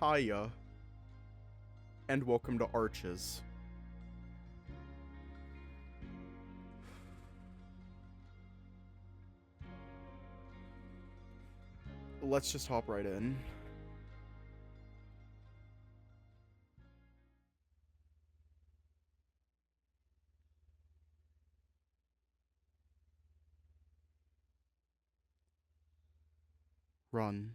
Hiya, and welcome to Arches. Let's just hop right in. Run.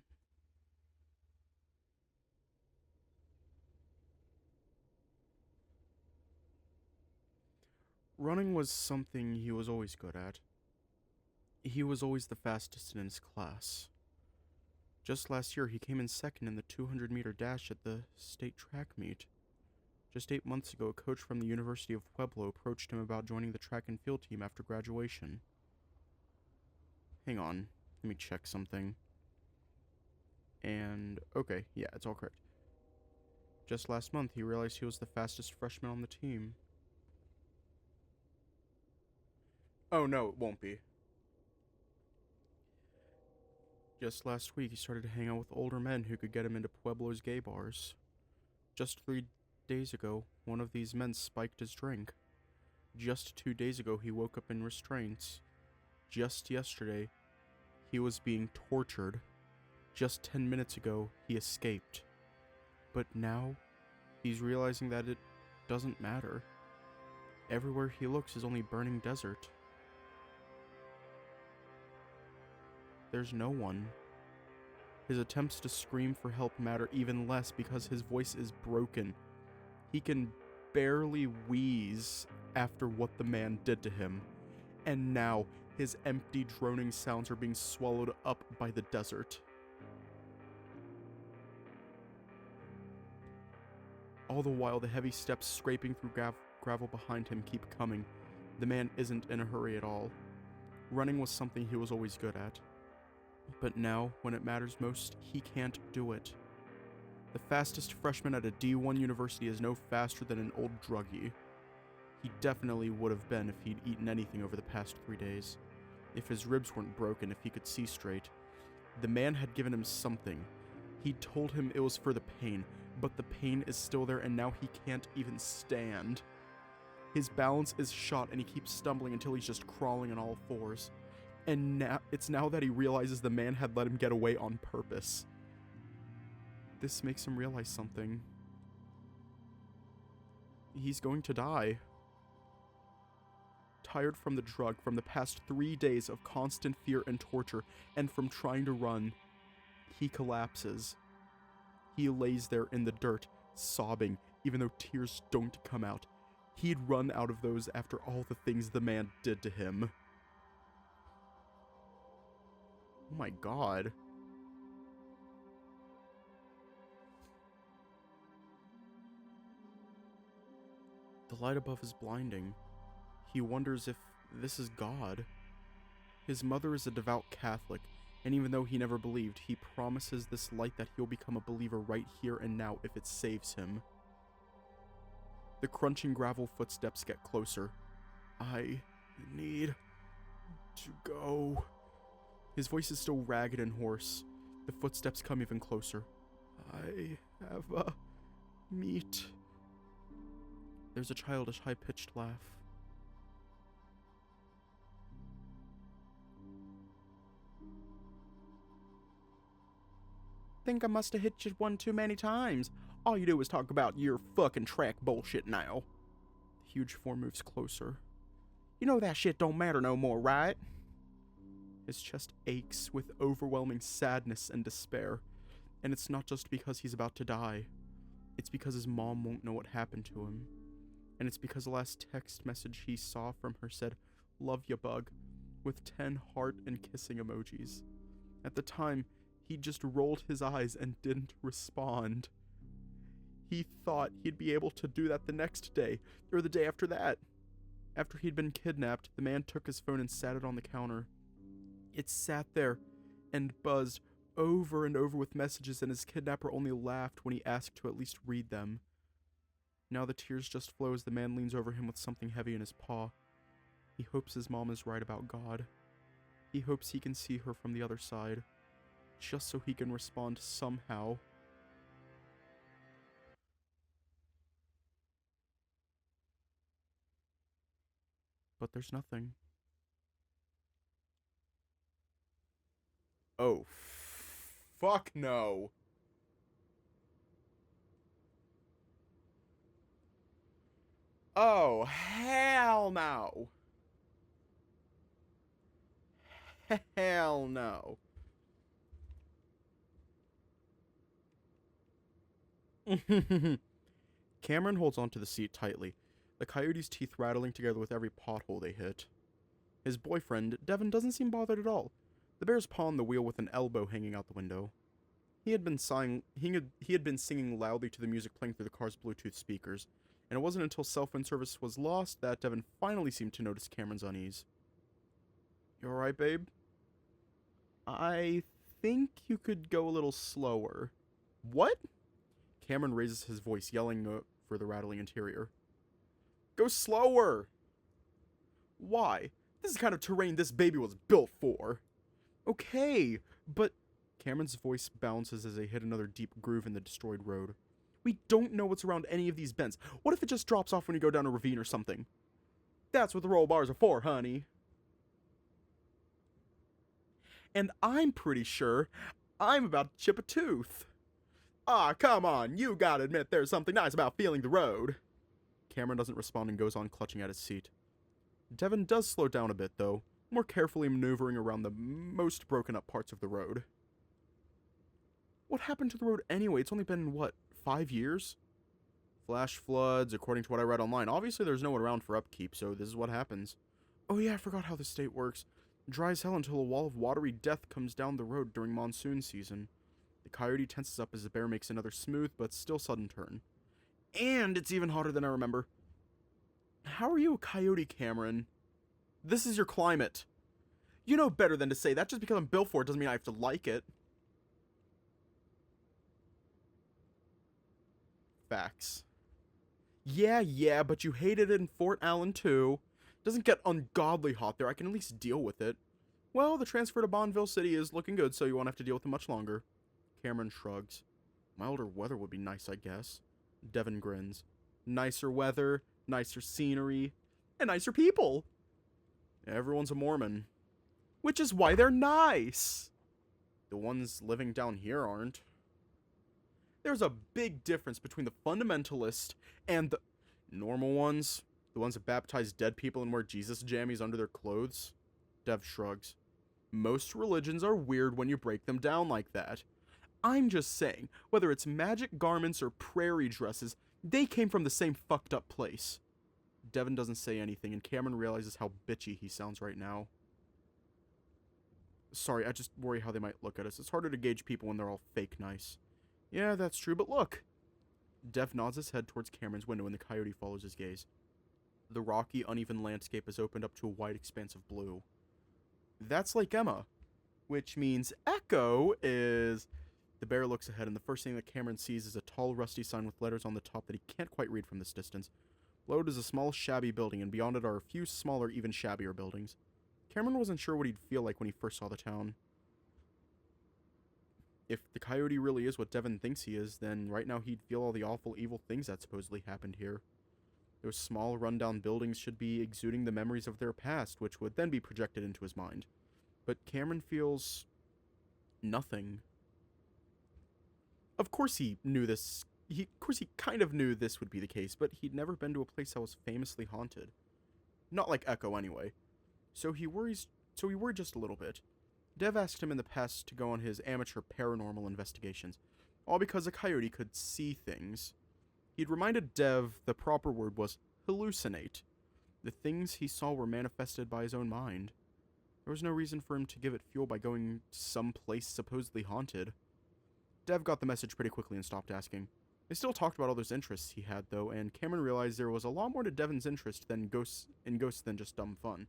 Running was something he was always good at. He was always the fastest in his class. Just last year, he came in second in the 200-meter dash at the state track meet. Just 8 months ago, a coach from the University of Pueblo approached him about joining the track and field team after graduation. Hang on, let me check something. And, okay, yeah, it's all correct. Just last month, he realized he was the fastest freshman on the team. Oh no, it won't be. Just last week, he started to hang out with older men who could get him into Pueblo's gay bars. Just 3 days ago, one of these men spiked his drink. Just 2 days ago, he woke up in restraints. Just yesterday, he was being tortured. Just 10 minutes ago, he escaped. But now, he's realizing that it doesn't matter. Everywhere he looks is only burning desert. There's no one. His attempts to scream for help matter even less because his voice is broken. He can barely wheeze after what the man did to him. And now, his empty droning sounds are being swallowed up by the desert. All the while, the heavy steps scraping through gravel behind him keep coming. The man isn't in a hurry at all. Running was something he was always good at. But now, when it matters most, he can't do it. The fastest freshman at a D1 university is no faster than an old druggie. He definitely would have been if he'd eaten anything over the past 3 days. If his ribs weren't broken, if he could see straight. The man had given him something. He'd told him it was for the pain, but the pain is still there and now he can't even stand. His balance is shot and he keeps stumbling until he's just crawling on all fours. And it's now that he realizes the man had let him get away on purpose. This makes him realize something. He's going to die. Tired from the drug, from the past 3 days of constant fear and torture, and from trying to run, he collapses. He lays there in the dirt, sobbing, even though tears don't come out. He'd run out of those after all the things the man did to him. Oh my god. The light above is blinding. He wonders if this is God. His mother is a devout Catholic, and even though he never believed, he promises this light that he'll become a believer right here and now if it saves him. The crunching gravel footsteps get closer. I need to go. His voice is still ragged and hoarse. The footsteps come even closer. I have a meat. There's a childish, high-pitched laugh. Think I must have hit you one too many times. All you do is talk about your fucking track bullshit now. The huge form moves closer. You know that shit don't matter no more, right? His chest aches with overwhelming sadness and despair. And it's not just because he's about to die. It's because his mom won't know what happened to him. And it's because the last text message he saw from her said, "Love ya, bug," with 10 heart and kissing emojis. At the time, he just rolled his eyes and didn't respond. He thought he'd be able to do that the next day, or the day after that. After he'd been kidnapped, the man took his phone and sat it on the counter. It sat there and buzzed over and over with messages, and his kidnapper only laughed when he asked to at least read them. Now the tears just flow as the man leans over him with something heavy in his paw. He hopes his mom is right about God. He hopes he can see her from the other side, just so he can respond somehow. But there's nothing. Oh, fuck no. Oh, hell no. Hell no. Cameron holds onto the seat tightly, the coyote's teeth rattling together with every pothole they hit. His boyfriend, Devin, doesn't seem bothered at all. The bear's paw on the wheel with an elbow hanging out the window. He had been singing loudly to the music playing through the car's Bluetooth speakers, and it wasn't until cell phone service was lost that Devin finally seemed to notice Cameron's unease. You alright, babe? I think you could go a little slower. What? Cameron raises his voice, yelling for the rattling interior. Go slower! Why? This is the kind of terrain this baby was built for. Okay, but... Cameron's voice bounces as they hit another deep groove in the destroyed road. We don't know what's around any of these bends. What if it just drops off when you go down a ravine or something? That's what the roll bars are for, honey. And I'm pretty sure I'm about to chip a tooth. Ah, come on, you gotta admit there's something nice about feeling the road. Cameron doesn't respond and goes on clutching at his seat. Devin does slow down a bit, though, more carefully maneuvering around the most broken up parts of the road. What happened to the road anyway? It's only been, what, 5 years? Flash floods, according to what I read online. Obviously there's no one around for upkeep, so this is what happens. Oh yeah, I forgot how the state works. It dries hell until a wall of watery death comes down the road during monsoon season. The coyote tenses up as the bear makes another smooth but still sudden turn. And it's even hotter than I remember. How are you a coyote, Cameron? This is your climate. You know better than to say that. Just because I'm built for it doesn't mean I have to like it. Facts. Yeah, but you hated it in Fort Allen too. Doesn't get ungodly hot there. I can at least deal with it. Well, the transfer to Bonneville City is looking good, so you won't have to deal with it much longer. Cameron shrugs. Milder weather would be nice, I guess. Devin grins. Nicer weather, nicer scenery, and nicer people. Everyone's a Mormon. Which is why they're nice. The ones living down here aren't. There's a big difference between the fundamentalist and the normal ones. The ones that baptize dead people and wear Jesus jammies under their clothes. Dev shrugs. Most religions are weird when you break them down like that. I'm just saying, whether it's magic garments or prairie dresses, they came from the same fucked up place. Devin doesn't say anything, and Cameron realizes how bitchy he sounds right now. Sorry, I just worry how they might look at us. It's harder to gauge people when they're all fake nice. Yeah, that's true, but look! Dev nods his head towards Cameron's window and the coyote follows his gaze. The rocky, uneven landscape has opened up to a wide expanse of blue. That's Lake Emma, which means Echo is... The bear looks ahead, and the first thing that Cameron sees is a tall, rusty sign with letters on the top that he can't quite read from this distance. Below it is a small, shabby building, and beyond it are a few smaller, even shabbier buildings. Cameron wasn't sure what he'd feel like when he first saw the town. If the coyote really is what Devin thinks he is, then right now he'd feel all the awful, evil things that supposedly happened here. Those small, rundown buildings should be exuding the memories of their past, which would then be projected into his mind. But Cameron feels... nothing. Of course he knew this. Of course he kind of knew this would be the case, but he'd never been to a place that was famously haunted. Not like Echo, anyway. So he worried just a little bit. Dev asked him in the past to go on his amateur paranormal investigations, all because a coyote could see things. He'd reminded Dev the proper word was hallucinate. The things he saw were manifested by his own mind. There was no reason for him to give it fuel by going someplace supposedly haunted. Dev got the message pretty quickly and stopped asking. They still talked about all those interests he had, though, and Cameron realized there was a lot more to Devin's interest in ghosts than just dumb fun.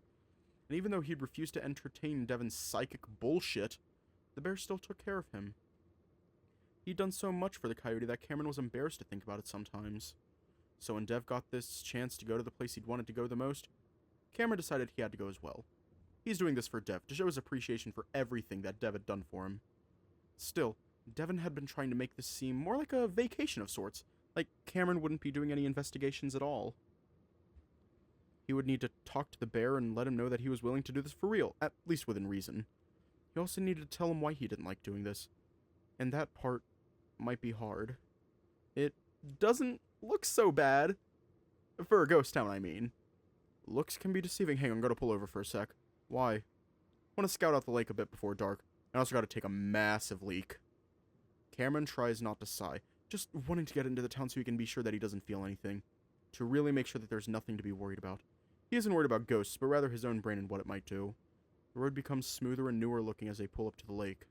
And even though he'd refused to entertain Devin's psychic bullshit, the bear still took care of him. He'd done so much for the coyote that Cameron was embarrassed to think about it sometimes. So when Dev got this chance to go to the place he'd wanted to go the most, Cameron decided he had to go as well. He's doing this for Dev, to show his appreciation for everything that Dev had done for him. Still, Devin had been trying to make this seem more like a vacation of sorts, like Cameron wouldn't be doing any investigations at all. He would need to talk to the bear and let him know that he was willing to do this for real, at least within reason. He also needed to tell him why he didn't like doing this. And that part might be hard. It doesn't look so bad. For a ghost town, I mean. Looks can be deceiving. Hang on, I'm gonna pull over for a sec. Why? I want to scout out the lake a bit before dark. I also gotta take a massive leak. Cameron tries not to sigh, just wanting to get into the town so he can be sure that he doesn't feel anything. To really make sure that there's nothing to be worried about. He isn't worried about ghosts, but rather his own brain and what it might do. The road becomes smoother and newer looking as they pull up to the lake.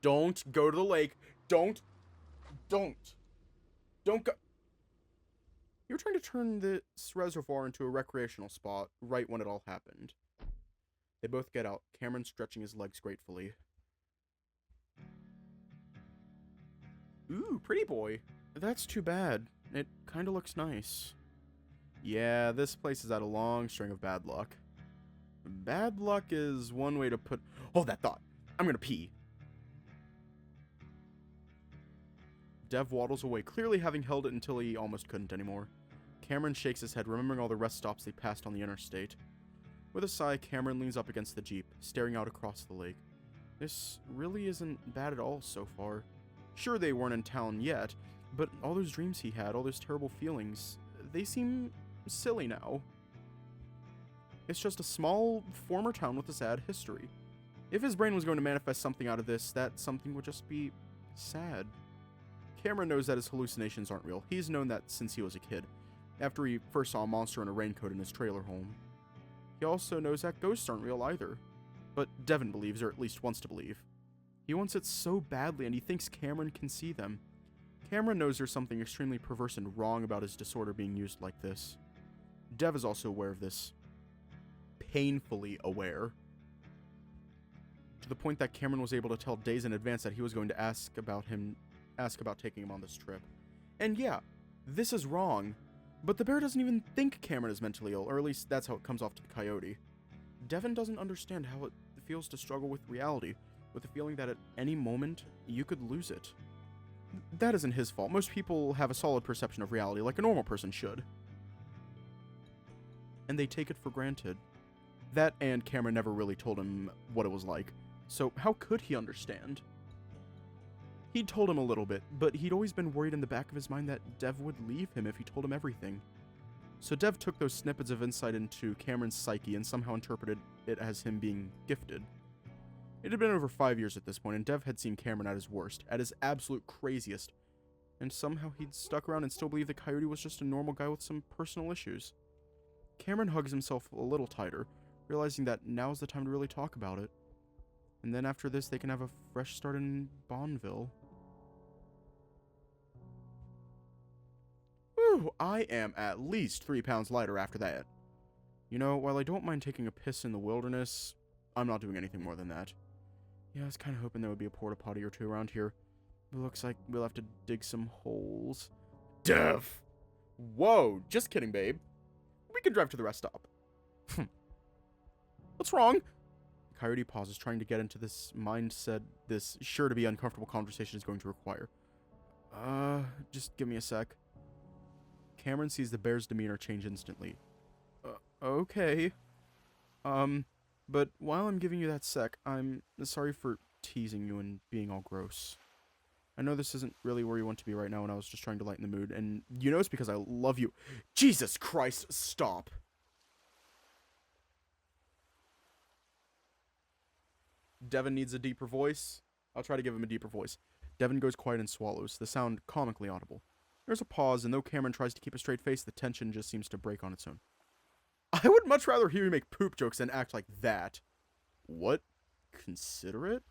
Don't go to the lake. Don't go. You were trying to turn this reservoir into a recreational spot right when it all happened. They both get out, Cameron stretching his legs gratefully. Ooh, pretty boy. That's too bad. It kinda looks nice. Yeah, this place has had a long string of bad luck. Bad luck is one way to put... Hold that thought. I'm gonna pee. Dev waddles away, clearly having held it until he almost couldn't anymore. Cameron shakes his head, remembering all the rest stops they passed on the interstate. With a sigh, Cameron leans up against the Jeep, staring out across the lake. This really isn't bad at all so far. Sure, they weren't in town yet, but all those dreams he had, all those terrible feelings, they seem silly now. It's just a small, former town with a sad history. If his brain was going to manifest something out of this, that something would just be sad. Cameron knows that his hallucinations aren't real. He's known that since he was a kid, after he first saw a monster in a raincoat in his trailer home. He also knows that ghosts aren't real either, but Devin believes, or at least wants to believe. He wants it so badly, and he thinks Cameron can see them. Cameron knows there's something extremely perverse and wrong about his disorder being used like this. Dev is also aware of this. Painfully aware. To the point that Cameron was able to tell days in advance that he was going to ask about taking him on this trip. And yeah, this is wrong, but the bear doesn't even think Cameron is mentally ill, or at least that's how it comes off to the coyote. Devin doesn't understand how it feels to struggle with reality, with the feeling that at any moment, you could lose it. That isn't his fault. Most people have a solid perception of reality, like a normal person should. And they take it for granted. That and Cameron never really told him what it was like, so how could he understand? He'd told him a little bit, but he'd always been worried in the back of his mind that Dev would leave him if he told him everything. So Dev took those snippets of insight into Cameron's psyche and somehow interpreted it as him being gifted. It had been over 5 years at this point, and Dev had seen Cameron at his worst, at his absolute craziest, and somehow he'd stuck around and still believed the coyote was just a normal guy with some personal issues. Cameron hugs himself a little tighter, realizing that now's the time to really talk about it. And then after this, they can have a fresh start in Bonneville. Whew, I am at least 3 pounds lighter after that. You know, while I don't mind taking a piss in the wilderness, I'm not doing anything more than that. Yeah, I was kind of hoping there would be a porta potty or two around here. But it looks like we'll have to dig some holes. Dev! Whoa, just kidding, babe. We can drive to the rest stop. What's wrong? Coyote pauses, trying to get into this mindset this sure-to-be uncomfortable conversation is going to require. Just give me a sec. Cameron sees the bear's demeanor change instantly. Okay. But while I'm giving you that sec, I'm sorry for teasing you and being all gross. I know this isn't really where you want to be right now, and I was just trying to lighten the mood, and you know it's because I love you. Jesus Christ, stop. Devin needs a deeper voice. I'll try to give him a deeper voice. Devin goes quiet and swallows, the sound comically audible. There's a pause, and though Cameron tries to keep a straight face, the tension just seems to break on its own. I would much rather hear you make poop jokes than act like that. What? Considerate?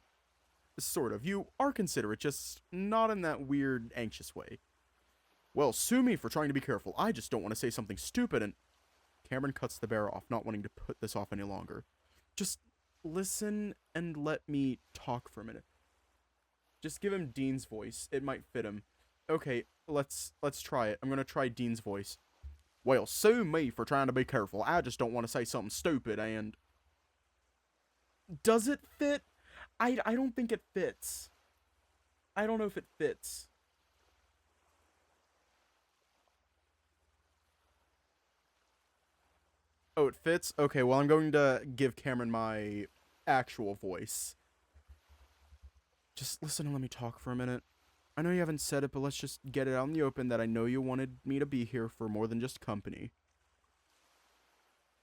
Sort of. You are considerate, just not in that weird, anxious way. Well, sue me for trying to be careful. I just don't want to say something stupid and... Cameron cuts the bear off, not wanting to put this off any longer. Just listen and let me talk for a minute. Just give him Dean's voice. It might fit him. Okay, let's try it. I'm gonna try Dean's voice. Well, sue me for trying to be careful. I just don't want to say something stupid and... Does it fit? I don't think it fits. I don't know if it fits. Oh, it fits? Okay, well, I'm going to give Cameron my actual voice. Just listen and let me talk for a minute. I know you haven't said it, but let's just get it out in the open that I know you wanted me to be here for more than just company.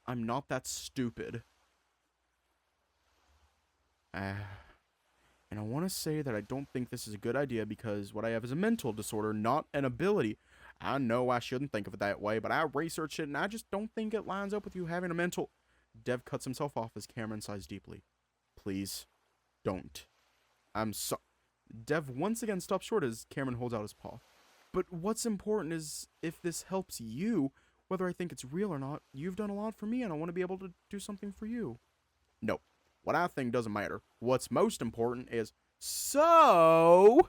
I'm not that stupid. And I want to say that I don't think this is a good idea because what I have is a mental disorder, not an ability. I know I shouldn't think of it that way, but I researched it and I just don't think it lines up with you having a mental... Dev cuts himself off as Cameron sighs deeply. Please, don't. I'm so... Dev once again stops short as Cameron holds out his paw. But what's important is if this helps you, whether I think it's real or not, you've done a lot for me and I want to be able to do something for you. No, what I think doesn't matter. What's most important is, so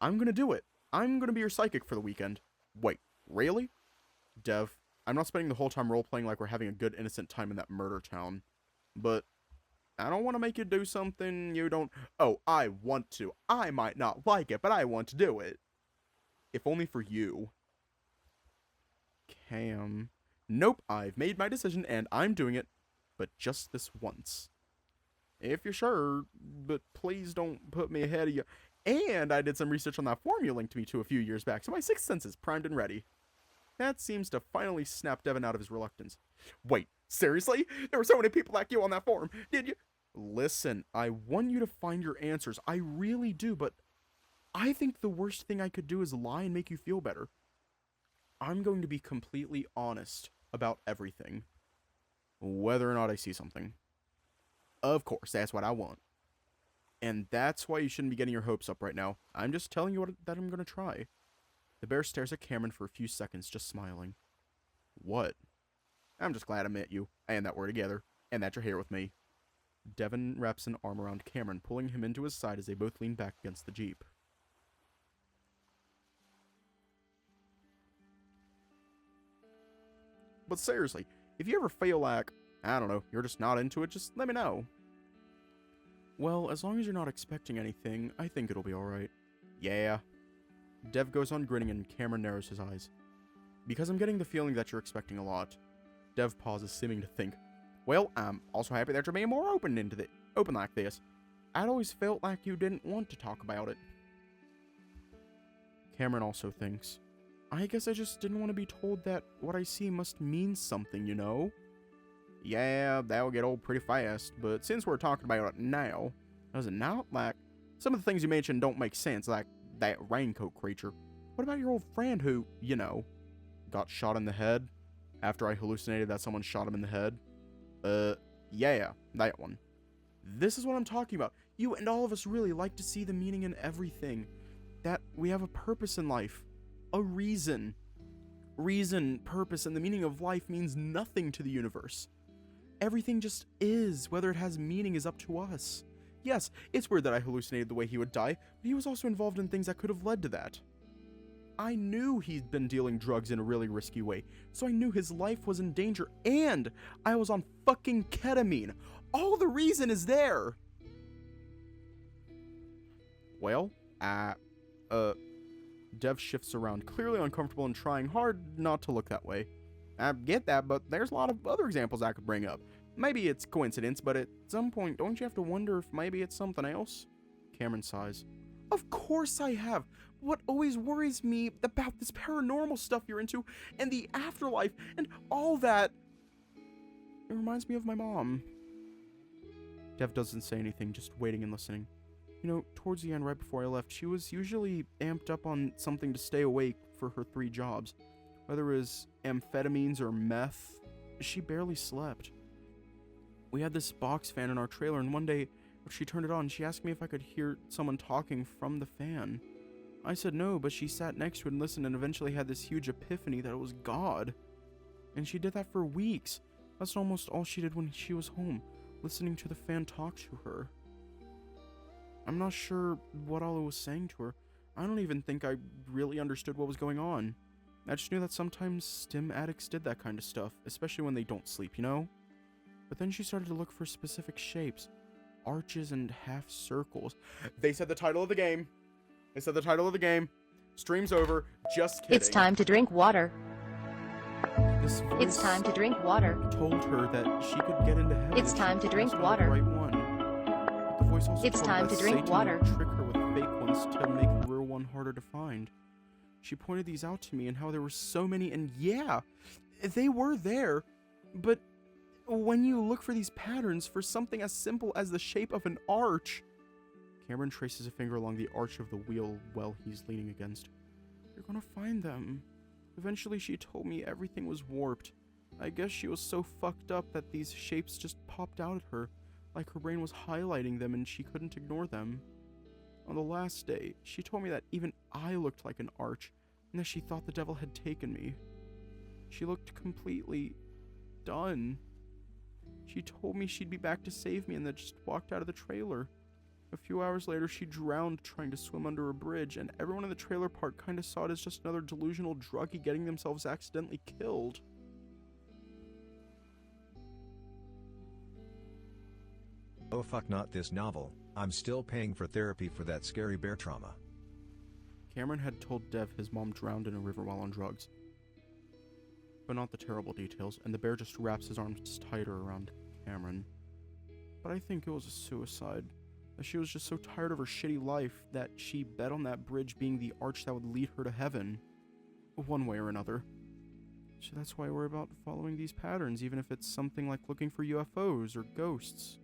I'm going to do it. I'm going to be your psychic for the weekend. Wait, really? Dev, I'm not spending the whole time role-playing like we're having a good innocent time in that murder town. But I don't want to make you do something you don't... Oh, I want to. I might not like it, but I want to do it. If only for you. Cam. Nope, I've made my decision and I'm doing it. But just this once. If you're sure, but please don't put me ahead of you. And I did some research on that form you linked me to a few years back, so my sixth sense is primed and ready. That seems to finally snap Devin out of his reluctance. Wait, seriously? There were so many people like you on that forum, did you? Listen, I want you to find your answers. I really do, but I think the worst thing I could do is lie and make you feel better. I'm going to be completely honest about everything. Whether or not I see something. Of course, that's what I want. And that's why you shouldn't be getting your hopes up right now. I'm just telling you that I'm going to try. The bear stares at Cameron for a few seconds, just smiling. What? I'm just glad I met you, and that we're together, and that you're here with me. Devin wraps an arm around Cameron, pulling him into his side as they both lean back against the Jeep. But seriously, if you ever feel like, I don't know, you're just not into it, just let me know. Well, as long as you're not expecting anything, I think it'll be alright. Yeah. Dev goes on grinning and Cameron narrows his eyes. Because I'm getting the feeling that you're expecting a lot. Dev pauses, seeming to think. Well, I'm also happy that you're being more open like this. I'd always felt like you didn't want to talk about it. Cameron also thinks. I guess I just didn't want to be told that what I see must mean something, you know? Yeah, that'll get old pretty fast, but since we're talking about it now, does it not? Like, some of the things you mentioned don't make sense, like that raincoat creature. What about your old friend who, you know, got shot in the head after I hallucinated that someone shot him in the head? Yeah, that one. This is what I'm talking about. You and all of us really like to see the meaning in everything. That we have a purpose in life. A reason. Reason, purpose, and the meaning of life means nothing to the universe. Everything just is. Whether it has meaning is up to us. Yes, it's weird that I hallucinated the way he would die, but he was also involved in things that could have led to that. I knew he'd been dealing drugs in a really risky way, so I knew his life was in danger, and I was on fucking ketamine. All the reason is there. Well, Dev shifts around, clearly uncomfortable and trying hard not to look that way. I get that, but there's a lot of other examples I could bring up. Maybe it's coincidence, but at some point, don't you have to wonder if maybe it's something else? Cameron sighs. Of course I have. What always worries me about this paranormal stuff you're into, and the afterlife, and all that, it reminds me of my mom. Dev doesn't say anything, just waiting and listening. You know, towards the end, right before I left, she was usually amped up on something to stay awake for her 3 jobs. Whether it was amphetamines or meth, she barely slept. We had this box fan in our trailer, and one day, when she turned it on, she asked me if I could hear someone talking from the fan. I said no, but she sat next to it and listened and eventually had this huge epiphany that it was God. And she did that for weeks. That's almost all she did when she was home, listening to the fan talk to her. I'm not sure what all it was saying to her. I don't even think I really understood what was going on. I just knew that sometimes stim addicts did that kind of stuff, especially when they don't sleep, you know? But then she started to look for specific shapes, arches and half circles. They said the title of the game. They said the title of the game. Stream's over. Just kidding. It's time to drink water. The This voice It's time to drink water. told her that she could get into heaven. It's if time she to drink asked for water. The right one. But the voice also It's told time her that to drink Satan water. would trick her with fake ones to make the real one harder to find. She pointed these out to me and how there were so many, and yeah, they were there, but when you look for these patterns for something as simple as the shape of an arch... Cameron traces a finger along the arch of the wheel well he's leaning against. You're gonna find them. Eventually she told me everything was warped. I guess she was so fucked up that these shapes just popped out at her, like her brain was highlighting them and she couldn't ignore them. On the last day, she told me that even I looked like an arch, and that she thought the devil had taken me. She looked completely done. She told me she'd be back to save me and then just walked out of the trailer. A few hours later, she drowned trying to swim under a bridge, and everyone in the trailer park kinda saw it as just another delusional druggie getting themselves accidentally killed. Oh fuck, not this novel. I'm still paying for therapy for that scary bear trauma. Cameron had told Dev his mom drowned in a river while on drugs. But not the terrible details, and the bear just wraps his arms tighter around Cameron. But I think it was a suicide. She was just so tired of her shitty life that she bet on that bridge being the arch that would lead her to heaven. One way or another. So that's why I worry about following these patterns, even if it's something like looking for UFOs or ghosts.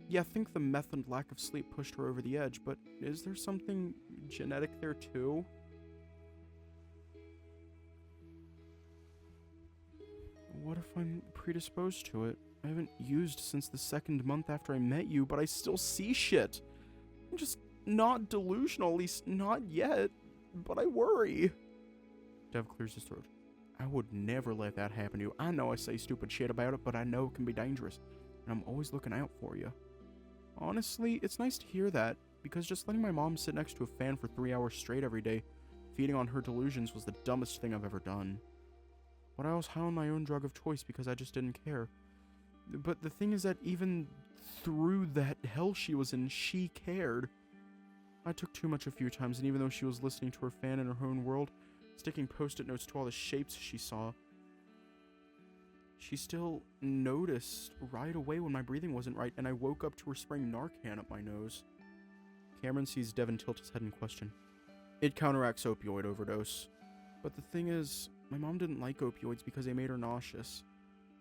Yeah, I think the meth and lack of sleep pushed her over the edge, but is there something genetic there too? What if I'm predisposed to it? I haven't used since the second month after I met you, but I still see shit. I'm just not delusional, at least not yet, but I worry. Dev clears his throat. I would never let that happen to you. I know I say stupid shit about it, but I know it can be dangerous, and I'm always looking out for you. Honestly, it's nice to hear that, because just letting my mom sit next to a fan for 3 hours straight every day, feeding on her delusions, was the dumbest thing I've ever done. But I was high on my own drug of choice because I just didn't care. But the thing is that even through that hell she was in, she cared. I took too much a few times, and even though she was listening to her fan in her own world, sticking post-it notes to all the shapes she saw, she still noticed right away when my breathing wasn't right, and I woke up to her spraying Narcan up my nose. Cameron sees Devin tilt his head in question. It counteracts opioid overdose. But the thing is, my mom didn't like opioids because they made her nauseous.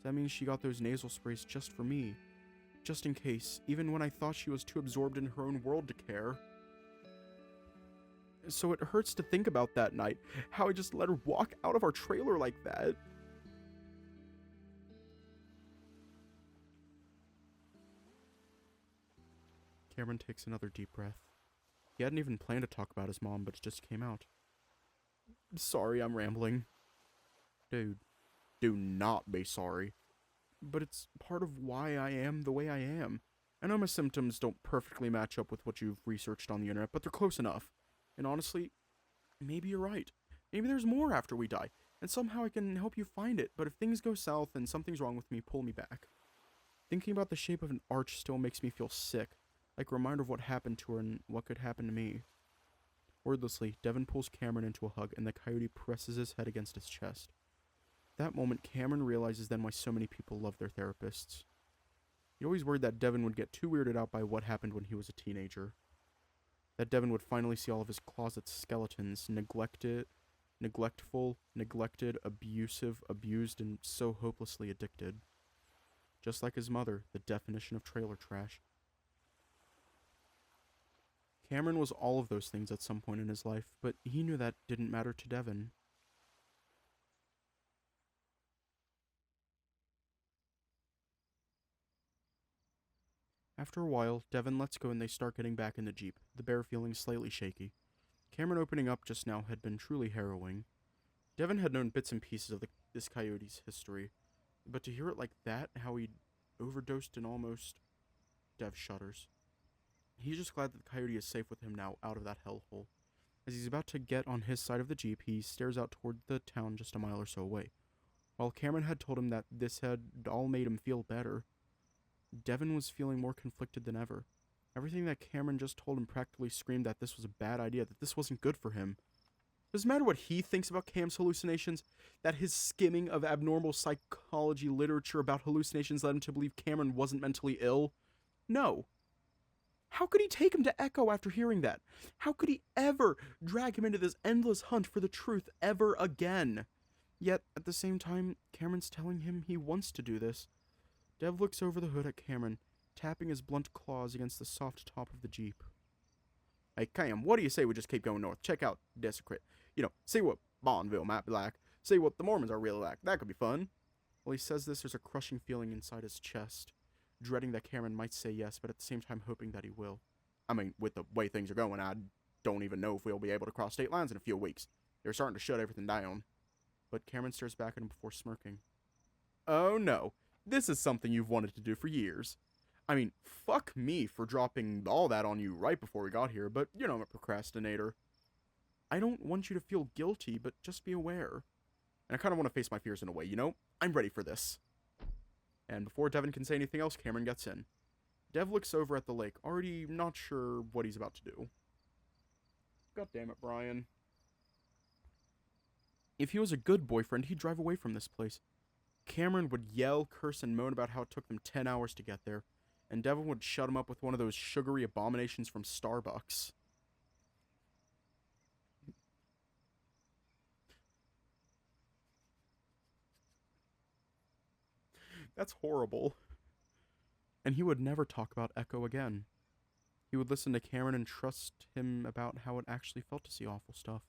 That means she got those nasal sprays just for me. Just in case, even when I thought she was too absorbed in her own world to care. So it hurts to think about that night, how I just let her walk out of our trailer like that. Cameron takes another deep breath. He hadn't even planned to talk about his mom, but it just came out. Sorry, I'm rambling. Dude, do not be sorry. But it's part of why I am the way I am. I know my symptoms don't perfectly match up with what you've researched on the internet, but they're close enough. And honestly, maybe you're right. Maybe there's more after we die, and somehow I can help you find it, but if things go south and something's wrong with me, pull me back. Thinking about the shape of an arch still makes me feel sick, like a reminder of what happened to her and what could happen to me. Wordlessly, Devin pulls Cameron into a hug, and the coyote presses his head against his chest. That moment, Cameron realizes then why so many people love their therapists. He always worried that Devin would get too weirded out by what happened when he was a teenager. That Devin would finally see all of his closet skeletons, neglectful, neglected, abusive, abused, and so hopelessly addicted. Just like his mother, the definition of trailer trash. Cameron was all of those things at some point in his life, but he knew that didn't matter to Devin. After a while, Devin lets go and they start getting back in the Jeep, the bear feeling slightly shaky. Cameron opening up just now had been truly harrowing. Devin had known bits and pieces of this coyote's history, but to hear it like that, how he'd overdosed and almost... Dev shudders. He's just glad that the coyote is safe with him now, out of that hellhole. As he's about to get on his side of the Jeep, he stares out toward the town just a mile or so away. While Cameron had told him that this had all made him feel better, Devin was feeling more conflicted than ever. Everything that Cameron just told him practically screamed that this was a bad idea, that this wasn't good for him. Doesn't matter what he thinks about Cam's hallucinations, that his skimming of abnormal psychology literature about hallucinations led him to believe Cameron wasn't mentally ill. No. How could he take him to Echo after hearing that? How could he ever drag him into this endless hunt for the truth ever again? Yet, at the same time, Cameron's telling him he wants to do this. Dev looks over the hood at Cameron, tapping his blunt claws against the soft top of the Jeep. Hey, Cam, what do you say we just keep going north? Check out Desecrate. You know, see what Bonneville might be like. See what the Mormons are really like. That could be fun. While he says this, there's a crushing feeling inside his chest, dreading that Cameron might say yes, but at the same time hoping that he will. I mean, with the way things are going, I don't even know if we'll be able to cross state lines in a few weeks. They're starting to shut everything down. But Cameron stares back at him before smirking. Oh no, this is something you've wanted to do for years. I mean, fuck me for dropping all that on you right before we got here, but you know I'm a procrastinator. I don't want you to feel guilty, but just be aware. And I kind of want to face my fears in a way, you know? I'm ready for this. And before Devin can say anything else, Cameron gets in. Dev looks over at the lake, already not sure what he's about to do. God damn it, Brian. If he was a good boyfriend, he'd drive away from this place. Cameron would yell, curse, and moan about how it took them 10 hours to get there, and Devin would shut him up with one of those sugary abominations from Starbucks. That's horrible. And he would never talk about Echo again. He would listen to Cameron and trust him about how it actually felt to see awful stuff.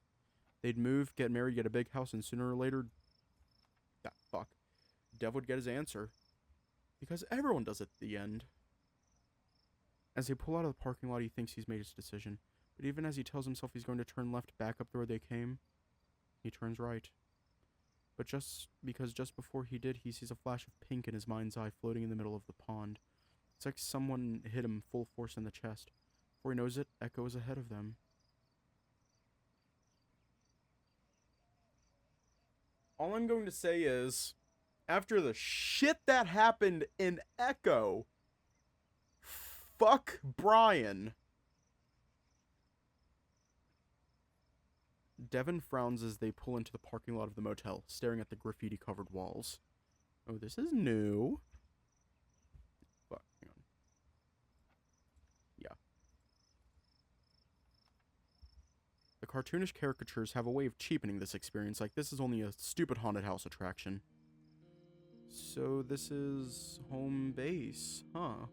They'd move, get married, get a big house, and sooner or later... Dev would get his answer. Because everyone does it at the end. As they pull out of the parking lot, he thinks he's made his decision. But even as he tells himself he's going to turn left back up the road they came, he turns right. But just before he did, he sees a flash of pink in his mind's eye floating in the middle of the pond. It's like someone hit him full force in the chest. Before he knows it, Echo is ahead of them. All I'm going to say is, after the shit that happened in Echo, fuck Brian. Devin frowns as they pull into the parking lot of the motel, staring at the graffiti-covered walls. Oh, this is new. Fuck, hang on. Yeah. The cartoonish caricatures have a way of cheapening this experience, like this is only a stupid haunted house attraction. So this is home base, huh?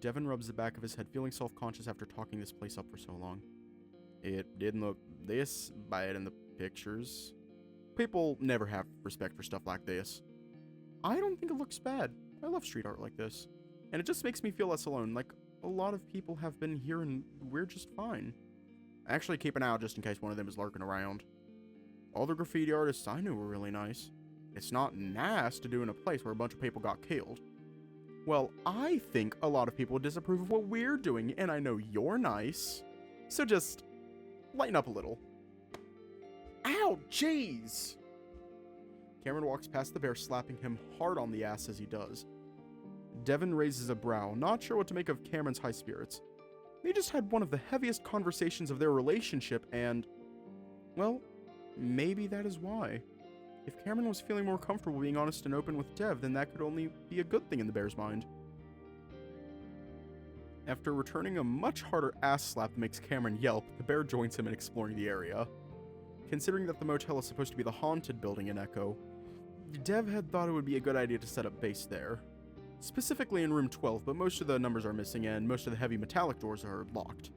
Devin rubs the back of his head, feeling self-conscious after talking this place up for so long. It didn't look this bad in the pictures. People never have respect for stuff like this. I don't think it looks bad. I love street art like this. And it just makes me feel less alone, like a lot of people have been here and we're just fine. I actually keep an eye out just in case one of them is lurking around. All the graffiti artists I knew were really nice. It's not nice to do in a place where a bunch of people got killed. Well, I think a lot of people disapprove of what we're doing, and I know you're nice. So just lighten up a little. Ow, jeez! Cameron walks past the bear, slapping him hard on the ass as he does. Devin raises a brow, not sure what to make of Cameron's high spirits. They just had one of the heaviest conversations of their relationship, and, well, maybe that is why. If Cameron was feeling more comfortable being honest and open with Dev, then that could only be a good thing in the bear's mind. After returning a much harder ass slap that makes Cameron yelp, the bear joins him in exploring the area. Considering that the motel is supposed to be the haunted building in Echo, Dev had thought it would be a good idea to set up base there. Specifically in room 12, but most of the numbers are missing and most of the heavy metallic doors are locked.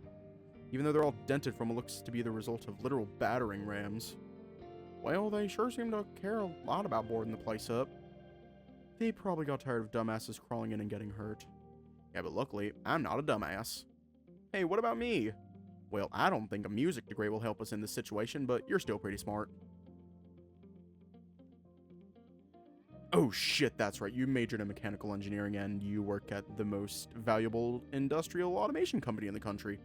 Even though they're all dented from what looks to be the result of literal battering rams. Well, they sure seem to care a lot about boarding the place up. They probably got tired of dumbasses crawling in and getting hurt. Yeah, but luckily, I'm not a dumbass. Hey, what about me? Well, I don't think a music degree will help us in this situation, but you're still pretty smart. Oh shit, that's right. You majored in mechanical engineering and you work at the most valuable industrial automation company in the country.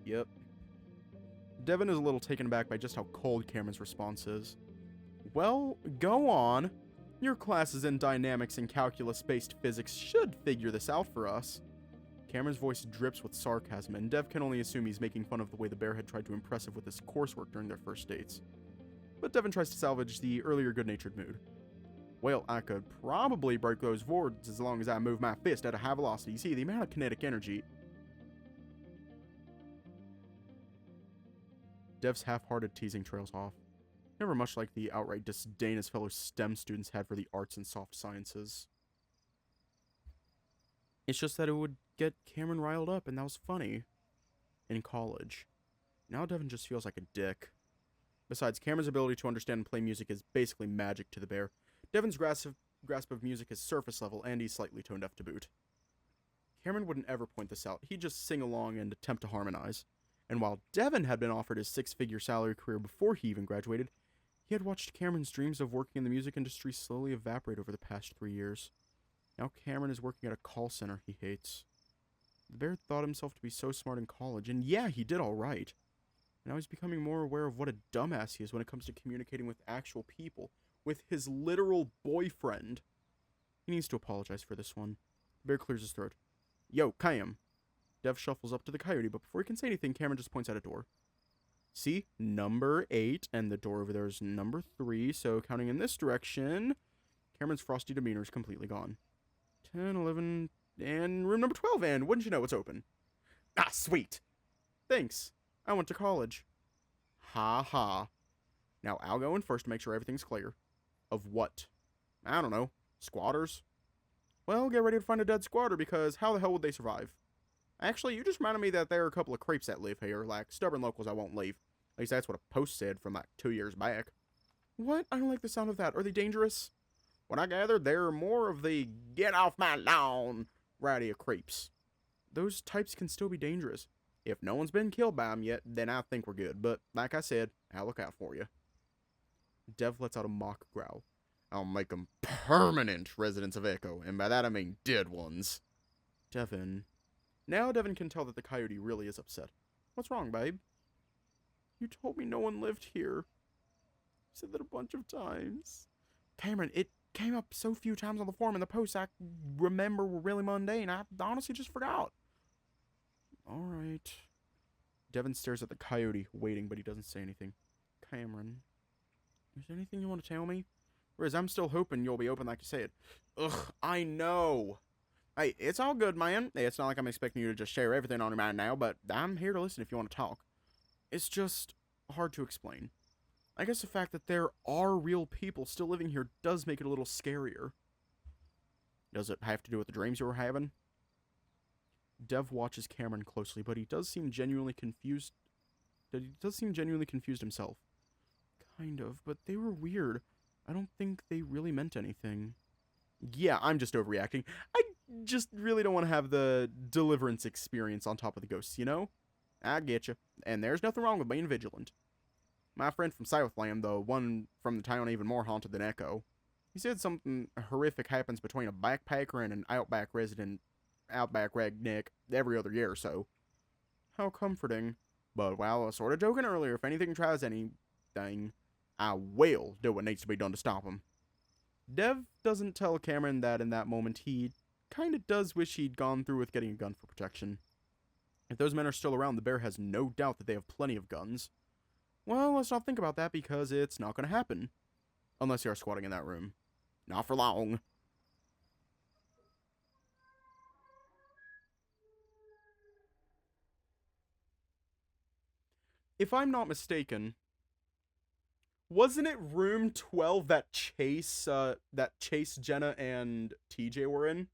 Yep. Devin is a little taken aback by just how cold Cameron's response is. Well, go on. Your classes in dynamics and calculus-based physics should figure this out for us. Cameron's voice drips with sarcasm, and Dev can only assume he's making fun of the way the bear had tried to impress him with his coursework during their first dates. But Devin tries to salvage the earlier good-natured mood. Well, I could probably break those boards as long as I move my fist at a high velocity. You see, the amount of kinetic energy... Dev's half-hearted teasing trails off. Never much like the outright disdain his fellow STEM students had for the arts and soft sciences. It's just that it would get Cameron riled up, and that was funny. In college. Now Devin just feels like a dick. Besides, Cameron's ability to understand and play music is basically magic to the bear. Devin's grasp of music is surface level, and he's slightly tone deaf to boot. Cameron wouldn't ever point this out. He'd just sing along and attempt to harmonize. And while Devin had been offered his six-figure salary career before he even graduated, he had watched Cameron's dreams of working in the music industry slowly evaporate over the past 3 years. Now Cameron is working at a call center he hates. The bear thought himself to be so smart in college, and yeah, he did all right. Now he's becoming more aware of what a dumbass he is when it comes to communicating with actual people, with his literal boyfriend. He needs to apologize for this one. The bear clears his throat. Yo, Cam. Dev shuffles up to the coyote, but before he can say anything, Cameron just points at a door. See? Number 8, and the door over there is number 3, so counting in this direction, Cameron's frosty demeanor is completely gone. 10, 11, and room number 12, and wouldn't you know, it's open. Ah, sweet! Thanks. I went to college. Ha ha. Now, I'll go in first to make sure everything's clear. Of what? I don't know. Squatters? Well, get ready to find a dead squatter, because how the hell would they survive? Actually, you just reminded me that there are a couple of creeps that live here, like stubborn locals I won't leave. At least that's what a post said from like 2 years back. What? I don't like the sound of that. Are they dangerous? What I gathered, they're more of the get off my lawn variety of creeps. Those types can still be dangerous. If no one's been killed by them yet, then I think we're good. But, like I said, I'll look out for you. Dev lets out a mock growl. I'll make them permanent residents of Echo, and by that I mean dead ones. Devin. Now Devin can tell that the coyote really is upset. What's wrong, babe? You told me no one lived here. You said that a bunch of times. Cameron, it came up so few times on the forum and the posts I remember were really mundane. I honestly just forgot. Alright. Devin stares at the coyote, waiting, but he doesn't say anything. Cameron, is there anything you want to tell me? Whereas I'm still hoping you'll be open like you said. Ugh, I know. Hey, it's all good, man. It's not like I'm expecting you to just share everything on your mind now, but I'm here to listen if you want to talk. It's just hard to explain. I guess the fact that there are real people still living here does make it a little scarier. Does it have to do with the dreams you were having? Dev watches Cameron closely, but he does seem genuinely confused. Himself. Kind of, but they were weird. I don't think they really meant anything. Yeah, I'm just overreacting. I just really don't want to have the deliverance experience on top of the ghosts, you know? I get you. And there's nothing wrong with being vigilant. My friend from Southland, the one from the town even more haunted than Echo, he said something horrific happens between a backpacker and an outback redneck every other year or so. How comforting. But, well, I was sort of joking earlier, if anything tries anything, I will do what needs to be done to stop him. Dev doesn't tell Cameron that in that moment he kind of does wish he'd gone through with getting a gun for protection. If those men are still around, the bear has no doubt that they have plenty of guns. Well, let's not think about that because it's not going to happen. Unless you are squatting in that room. Not for long. If I'm not mistaken, wasn't it room 12 that Chase Jenna and TJ were in?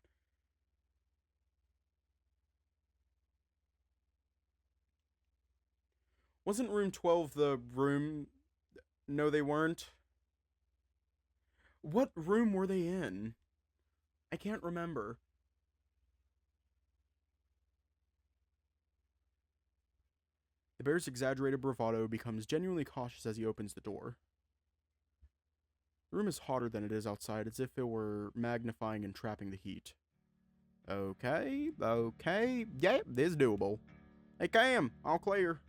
Wasn't room 12 the room... No, they weren't. What room were they in? I can't remember. The bear's exaggerated bravado becomes genuinely cautious as he opens the door. The room is hotter than it is outside, as if it were magnifying and trapping the heat. Okay. Yeah, this is doable. Hey, Cam, all clear.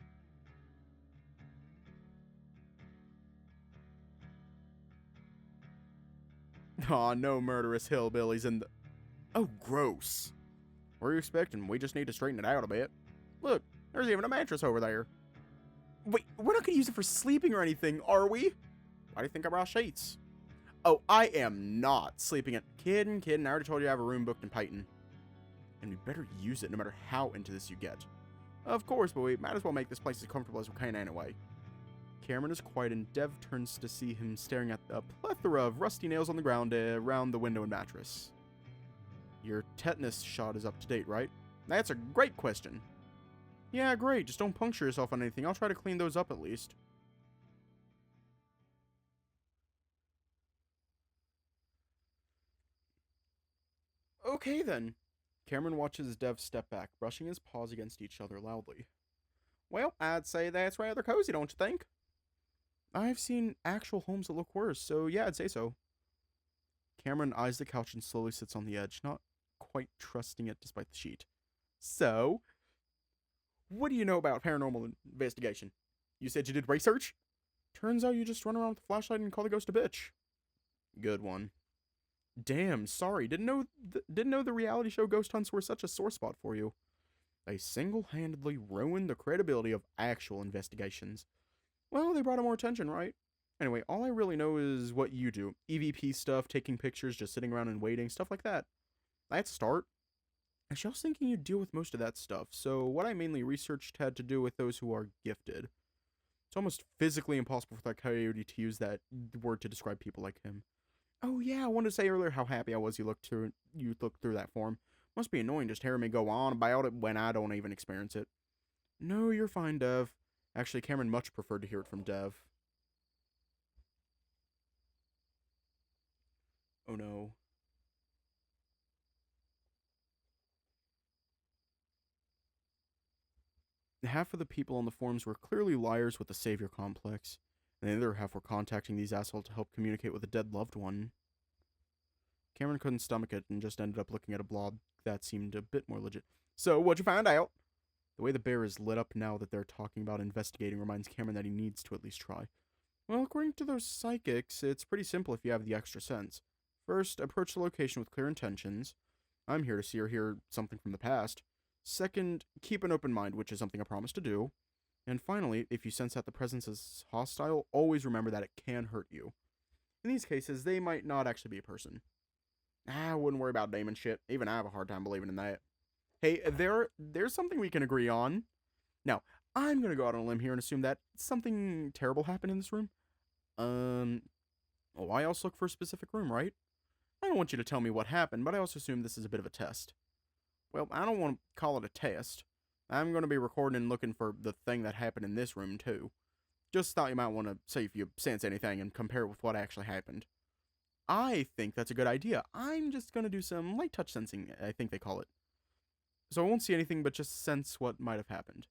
Aw, no murderous hillbillies in the... Oh, gross. What are you expecting? We just need to straighten it out a bit. Look, there's even a mattress over there. Wait, we're not going to use it for sleeping or anything, are we? Why do you think I brought sheets? Oh, I am not sleeping at... Kidding. I already told you I have a room booked in Python. And we better use it no matter how into this you get. Of course, but we might as well make this place as comfortable as we can anyway. Cameron is quiet and Dev turns to see him staring at a plethora of rusty nails on the ground around the window and mattress. Your tetanus shot is up to date, right? That's a great question. Yeah, great. Just don't puncture yourself on anything. I'll try to clean those up at least. Okay, then. Cameron watches Dev step back, brushing his paws against each other loudly. Well, I'd say that's rather cozy, don't you think? I've seen actual homes that look worse, so yeah, I'd say so. Cameron eyes the couch and slowly sits on the edge, not quite trusting it despite the sheet. So, what do you know about paranormal investigation? You said you did research? Turns out you just run around with a flashlight and call the ghost a bitch. Good one. Damn, sorry. Didn't know the reality show ghost hunts were such a sore spot for you. They single-handedly ruined the credibility of actual investigations. Well, they brought in more attention, right? Anyway, all I really know is what you do. EVP stuff, taking pictures, just sitting around and waiting, stuff like that. That's a start. Actually, I was thinking you'd deal with most of that stuff, so what I mainly researched had to do with those who are gifted. It's almost physically impossible for that coyote to use that word to describe people like him. Oh yeah, I wanted to say earlier how happy I was you looked through that form. Must be annoying just hearing me go on about it when I don't even experience it. No, you're fine, Dev. Actually, Cameron much preferred to hear it from Dev. Oh no. Half of the people on the forums were clearly liars with a savior complex, and the other half were contacting these assholes to help communicate with a dead loved one. Cameron couldn't stomach it and just ended up looking at a blob that seemed a bit more legit. So, what'd you find out? The way the bear is lit up now that they're talking about investigating reminds Cameron that he needs to at least try. Well, according to those psychics, it's pretty simple if you have the extra sense. First, approach the location with clear intentions. I'm here to see or hear something from the past. Second, keep an open mind, which is something I promised to do. And finally, if you sense that the presence is hostile, always remember that it can hurt you. In these cases, they might not actually be a person. I wouldn't worry about demon shit. Even I have a hard time believing in that. Hey, there's something we can agree on. Now, I'm gonna go out on a limb here and assume that something terrible happened in this room. Why else look for a specific room, right? I don't want you to tell me what happened, but I also assume this is a bit of a test. Well, I don't want to call it a test. I'm going to be recording and looking for the thing that happened in this room, too. Just thought you might want to see if you sense anything and compare it with what actually happened. I think that's a good idea. I'm just going to do some light touch sensing, I think they call it. So I won't see anything, but just sense what might have happened.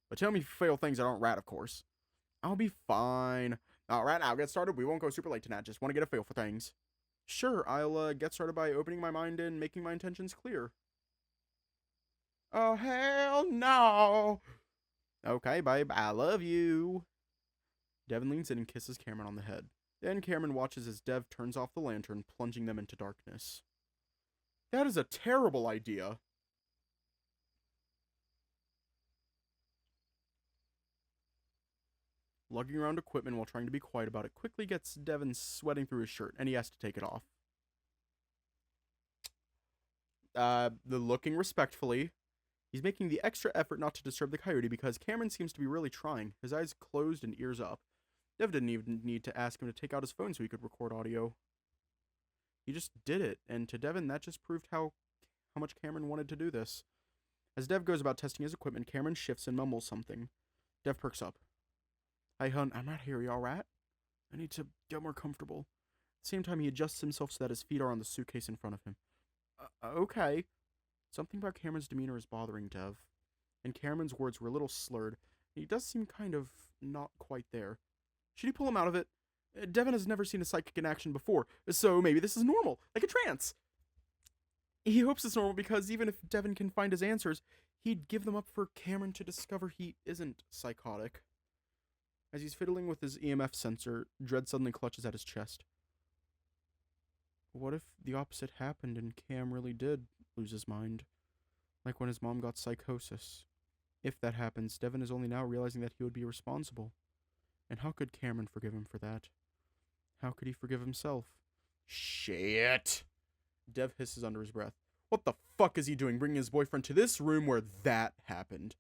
But tell me if you feel things that aren't right, of course. I'll be fine. Alright, now get started. We won't go super late tonight. Just want to get a feel for things. Sure, I'll get started by opening my mind and making my intentions clear. Oh, hell no. Okay, babe, I love you. Devin leans in and kisses Cameron on the head. Then Cameron watches as Dev turns off the lantern, plunging them into darkness. That is a terrible idea. Lugging around equipment while trying to be quiet about it quickly gets Devin sweating through his shirt, and he has to take it off. Looking respectfully. He's making the extra effort not to disturb the coyote because Cameron seems to be really trying, his eyes closed and ears up. Dev didn't even need to ask him to take out his phone so he could record audio. He just did it, and to Devin, that just proved how much Cameron wanted to do this. As Dev goes about testing his equipment, Cameron shifts and mumbles something. Dev perks up. Hey, hun, I'm right here. You alright? I need to get more comfortable. At the same time, he adjusts himself so that his feet are on the suitcase in front of him. Okay. Something about Cameron's demeanor is bothering Dev, and Cameron's words were a little slurred. He does seem kind of not quite there. Should he pull him out of it? Devin has never seen a psychic in action before, so maybe this is normal, like a trance. He hopes it's normal because even if Devin can find his answers, he'd give them up for Cameron to discover he isn't psychotic. As he's fiddling with his EMF sensor, dread suddenly clutches at his chest. What if the opposite happened and Cam really did lose his mind? Like when his mom got psychosis. If that happens, Devin is only now realizing that he would be responsible. And how could Cameron forgive him for that? How could he forgive himself? Shit! Dev hisses under his breath. What the fuck is he doing bringing his boyfriend to this room where that happened?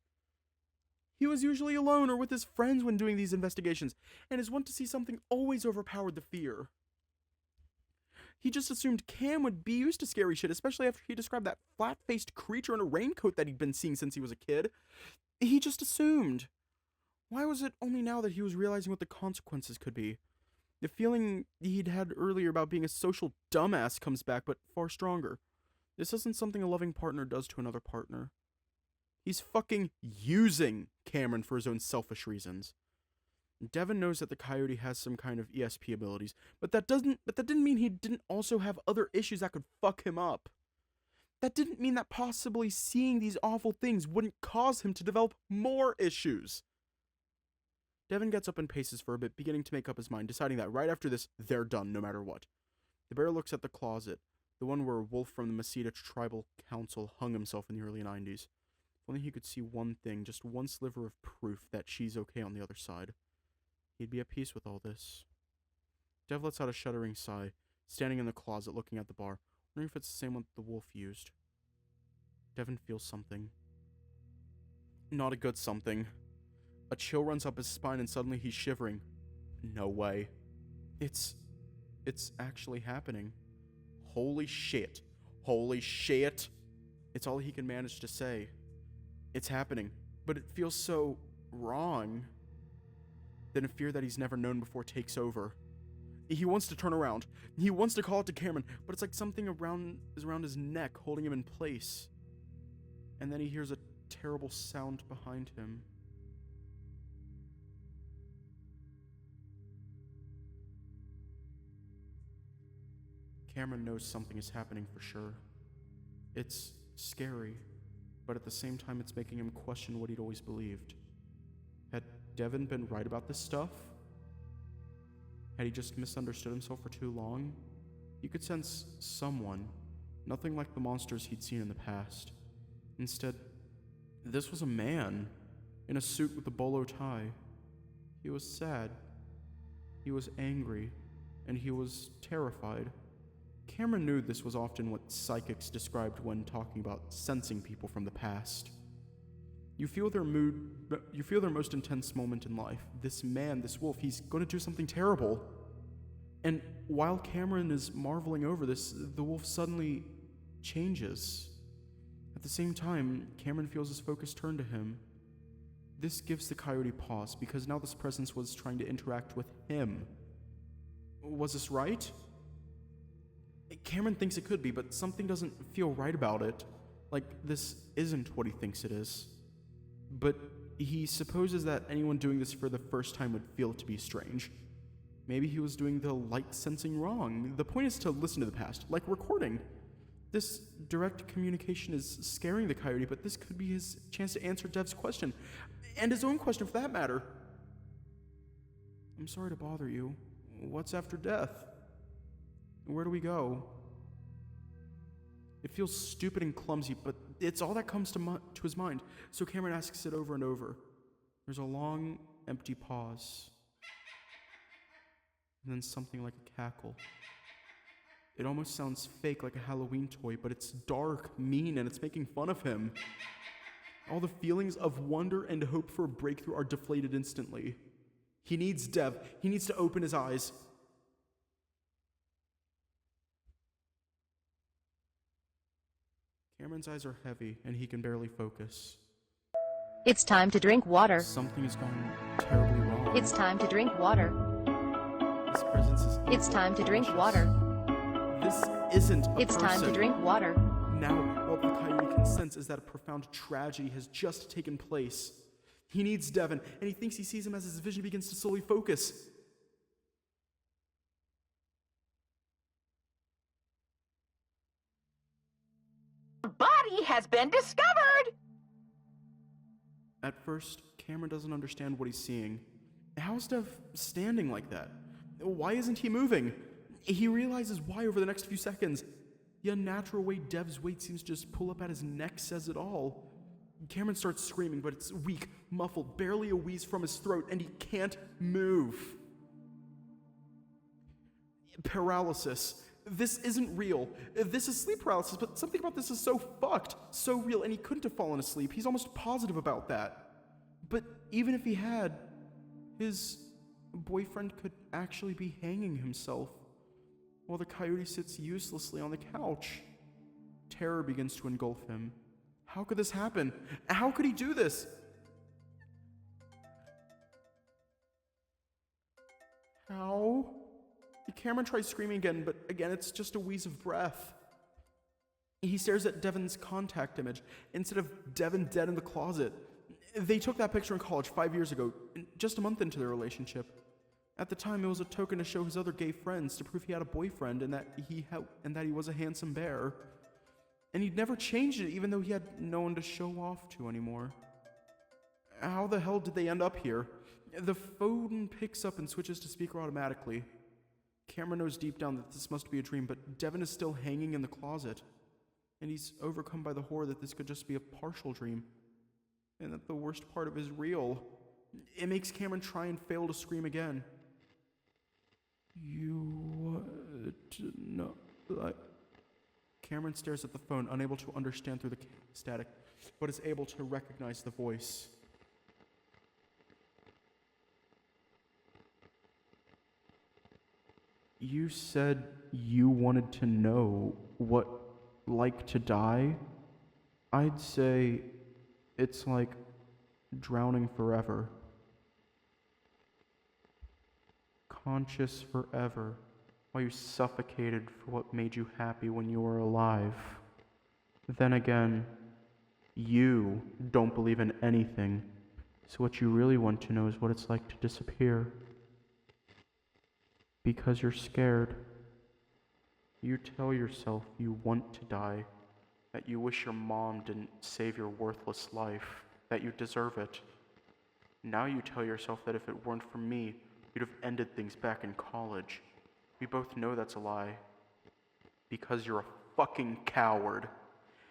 He was usually alone or with his friends when doing these investigations, and his want to see something always overpowered the fear. He just assumed Cam would be used to scary shit, especially after he described that flat-faced creature in a raincoat that he'd been seeing since he was a kid. He just assumed. Why was it only now that he was realizing what the consequences could be? The feeling he'd had earlier about being a social dumbass comes back, but far stronger. This isn't something a loving partner does to another partner. He's fucking using Cameron for his own selfish reasons. Devin knows that the coyote has some kind of ESP abilities, but that didn't mean he didn't also have other issues that could fuck him up. That didn't mean that possibly seeing these awful things wouldn't cause him to develop more issues. Devin gets up and paces for a bit, beginning to make up his mind, deciding that right after this, they're done no matter what. The bear looks at the closet, the one where Wolf from the Masita Tribal Council hung himself in the early 90s. If only he could see one thing, just one sliver of proof that she's okay on the other side. He'd be at peace with all this. Dev lets out a shuddering sigh, standing in the closet looking at the bar, wondering if it's the same one the wolf used. Devin feels something. Not a good something. A chill runs up his spine and suddenly he's shivering. No way. It's actually happening. Holy shit. Holy shit. It's all he can manage to say. It's happening, but it feels so wrong. Then a fear that he's never known before takes over. He wants to turn around. He wants to call it to Cameron, but it's like something is around his neck, holding him in place. And then he hears a terrible sound behind him. Cameron knows something is happening for sure. It's scary, but at the same time it's making him question what he'd always believed. Had Devin been right about this stuff? Had he just misunderstood himself for too long? You could sense someone, nothing like the monsters he'd seen in the past. Instead, this was a man, in a suit with a bolo tie. He was sad. He was angry. And he was terrified. Cameron knew this was often what psychics described when talking about sensing people from the past. You feel their mood, you feel their most intense moment in life. This man, this wolf, he's going to do something terrible. And while Cameron is marveling over this, the wolf suddenly changes. At the same time, Cameron feels his focus turn to him. This gives the coyote pause, because now this presence was trying to interact with him. Was this right? Cameron thinks it could be, but something doesn't feel right about it. Like, this isn't what he thinks it is. But he supposes that anyone doing this for the first time would feel it to be strange. Maybe he was doing the light sensing wrong. The point is to listen to the past, like recording. This direct communication is scaring the coyote, but this could be his chance to answer Dev's question, and his own question for that matter. I'm sorry to bother you. What's after death? Where do we go? It feels stupid and clumsy, but it's all that comes to his mind, so Cameron asks it over and over. There's a long, empty pause. And then something like a cackle. It almost sounds fake, like a Halloween toy, but it's dark, mean, and it's making fun of him. All the feelings of wonder and hope for a breakthrough are deflated instantly. He needs Dev. He needs to open his eyes. Cameron's eyes are heavy, and he can barely focus. It's time to drink water. Something has gone terribly wrong. It's time to drink water. This presence is It's time to drink water. This isn't a It's time to person. drink water. Now, all the coyote can sense is that a profound tragedy has just taken place. He needs Devin, and he thinks he sees him as his vision begins to slowly focus. The body has been discovered! At first, Cameron doesn't understand what he's seeing. How is Dev standing like that? Why isn't he moving? He realizes why over the next few seconds. The unnatural way Dev's weight seems to just pull up at his neck says it all. Cameron starts screaming, but it's weak, muffled, barely a wheeze from his throat, and he can't move. Paralysis. This isn't real. This is sleep paralysis, but something about this is so fucked, so real, and he couldn't have fallen asleep. He's almost positive about that. But even if he had, his boyfriend could actually be hanging himself while the coyote sits uselessly on the couch. Terror begins to engulf him. How could this happen? How could he do this? How? Cameron tries screaming again, but again it's just a wheeze of breath. He stares at Devon's contact image instead of Devon dead in the closet. They took that picture in college 5 years ago, just a month into their relationship. At the time, it was a token to show his other gay friends to prove he had a boyfriend and that he was a handsome bear. And he'd never changed it, even though he had no one to show off to anymore. How the hell did they end up here? The phone picks up and switches to speaker automatically. Cameron knows deep down that this must be a dream, but Devon is still hanging in the closet. And he's overcome by the horror that this could just be a partial dream. And that the worst part of it is real. It makes Cameron try and fail to scream again. You know, like... Cameron stares at the phone, unable to understand through the static, but is able to recognize the voice. You said you wanted to know what like to die? I'd say it's like drowning forever. Conscious forever. While you suffocated for what made you happy when you were alive. Then again, you don't believe in anything, so what you really want to know is what it's like to disappear. Because you're scared. You tell yourself you want to die, that you wish your mom didn't save your worthless life, that you deserve it. Now you tell yourself that if it weren't for me, you'd have ended things back in college. We both know that's a lie. Because you're a fucking coward.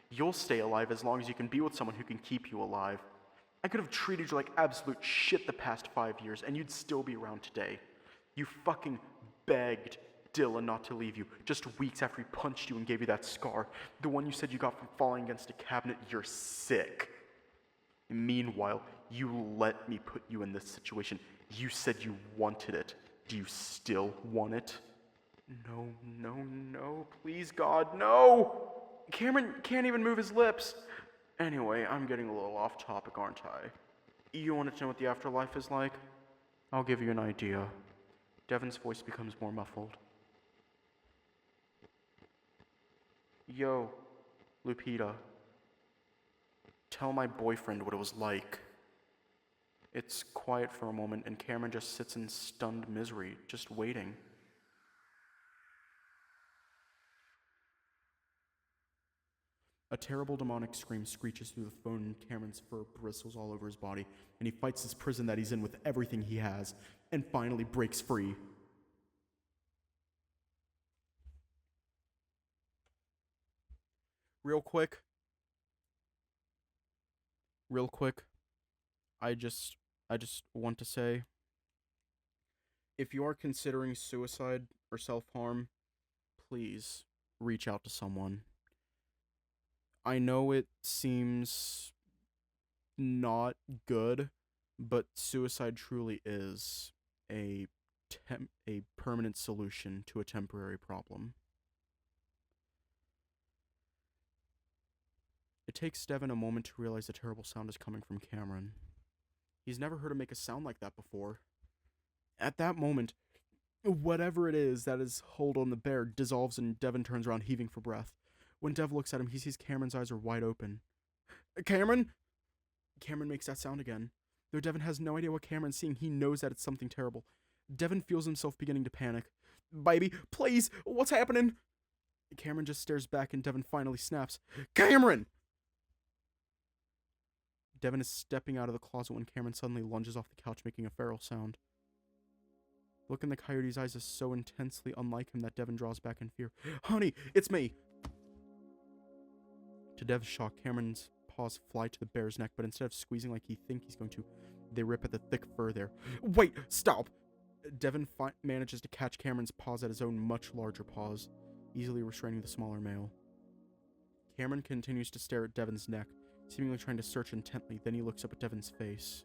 You'll stay alive as long as you can be with someone who can keep you alive. I could have treated you like absolute shit the past 5 years, and you'd still be around today. You fucking begged Dylan not to leave you, just weeks after he punched you and gave you that scar. The one you said you got from falling against a cabinet. You're sick. Meanwhile, you let me put you in this situation. You said you wanted it. Do you still want it? No, no, no, please God, no! Cameron can't even move his lips. Anyway, I'm getting a little off topic, aren't I? You want to know what the afterlife is like? I'll give you an idea. Devon's voice becomes more muffled. Yo, Lupita. Tell my boyfriend what it was like. It's quiet for a moment, and Cameron just sits in stunned misery, just waiting. A terrible demonic scream screeches through the phone, and Cameron's fur bristles all over his body, and he fights this prison that he's in with everything he has, and finally breaks free. Real quick, I just want to say, if you are considering suicide or self-harm, please reach out to someone. I know it seems not good, but suicide truly is a permanent solution to a temporary problem. It takes Devon a moment to realize the terrible sound is coming from Cameron. He's never heard him make a sound like that before. At that moment, whatever it is that is hold on the bear dissolves and Devon turns around heaving for breath. When Dev looks at him, he sees Cameron's eyes are wide open. Cameron? Cameron makes that sound again. Though Devon has no idea what Cameron's seeing, he knows that it's something terrible. Devon feels himself beginning to panic. Baby, please, what's happening? Cameron just stares back and Devon finally snaps. Cameron! Devon is stepping out of the closet when Cameron suddenly lunges off the couch, making a feral sound. The look in the coyote's eyes is so intensely unlike him that Devon draws back in fear. Honey, it's me! To Dev's shock, Cameron's paws fly to the bear's neck, but instead of squeezing like he thinks he's going to, they rip at the thick fur there. Wait, stop! Devin manages to catch Cameron's paws at his own much larger paws, easily restraining the smaller male. Cameron continues to stare at Devin's neck, seemingly trying to search intently. Then he looks up at Devin's face.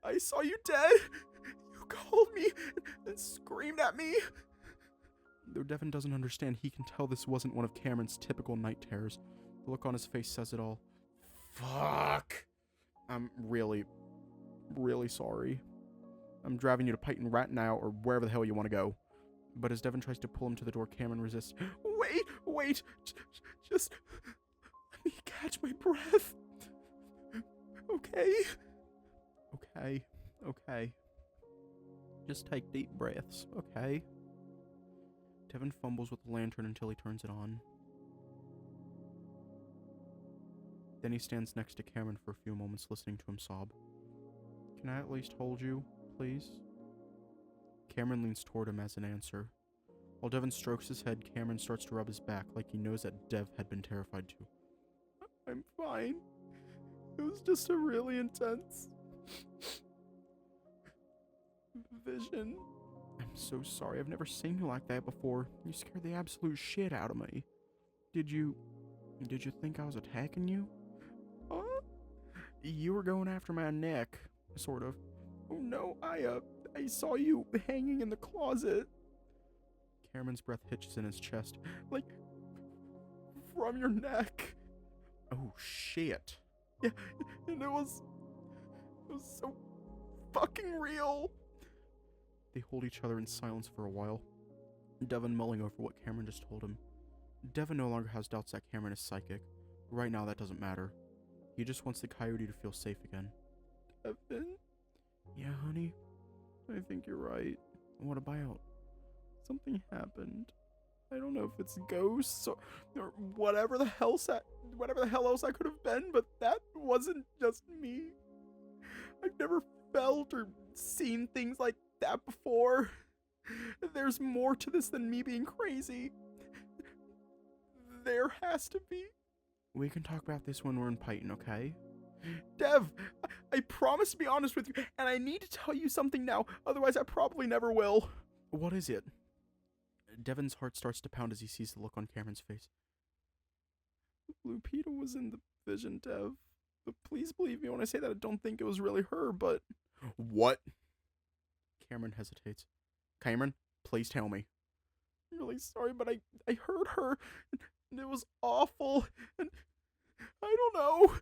I saw you dead! You called me and screamed at me! Though Devin doesn't understand, he can tell this wasn't one of Cameron's typical night terrors. The look on his face says it all. Fuck! I'm really, really sorry. I'm driving you to Python Rat now, or wherever the hell you want to go. But as Devin tries to pull him to the door, Cameron resists. Wait! Just let me catch my breath. Okay. Just take deep breaths, okay? Devin fumbles with the lantern until he turns it on. Then he stands next to Cameron for a few moments, listening to him sob. Can I at least hold you, please? Cameron leans toward him as an answer. While Devin strokes his head, Cameron starts to rub his back like he knows that Dev had been terrified too. I'm fine. It was just a really intense vision. I'm so sorry. I've never seen you like that before. You scared the absolute shit out of me. Did you think I was attacking you? You were going after my neck, sort of. Oh no, I saw you hanging in the closet. Cameron's breath hitches in his chest. Like, from your neck. Oh shit. Yeah, and it was so fucking real. They hold each other in silence for a while, Devin mulling over what Cameron just told him. Devin no longer has doubts that Cameron is psychic. Right now, that doesn't matter. He just wants the coyote to feel safe again. Devin? Yeah, honey? I think you're right. What about? Something happened. I don't know if it's ghosts or whatever the hell else I could have been, but that wasn't just me. I've never felt or seen things like that before. There's more to this than me being crazy. There has to be. We can talk about this when we're in Python, okay? Dev, I promise to be honest with you, and I need to tell you something now, otherwise I probably never will. What is it? Devin's heart starts to pound as he sees the look on Cameron's face. Lupita was in the vision, Dev. But please believe me when I say that I don't think it was really her, but... What? Cameron hesitates. Cameron, please tell me. I'm really sorry, but I heard her, and it was awful, and I don't know.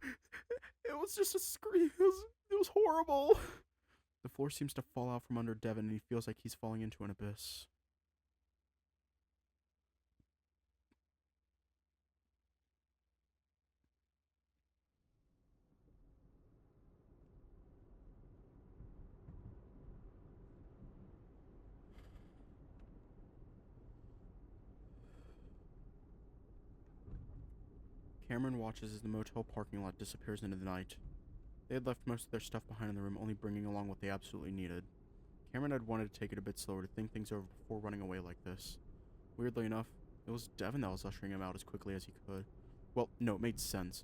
It was just a scream. It was horrible. The floor seems to fall out from under Devin, and he feels like he's falling into an abyss. Cameron watches as the motel parking lot disappears into the night. They had left most of their stuff behind in the room, only bringing along what they absolutely needed. Cameron had wanted to take it a bit slower to think things over before running away like this. Weirdly enough, it was Devin that was ushering him out as quickly as he could. Well, no, it made sense.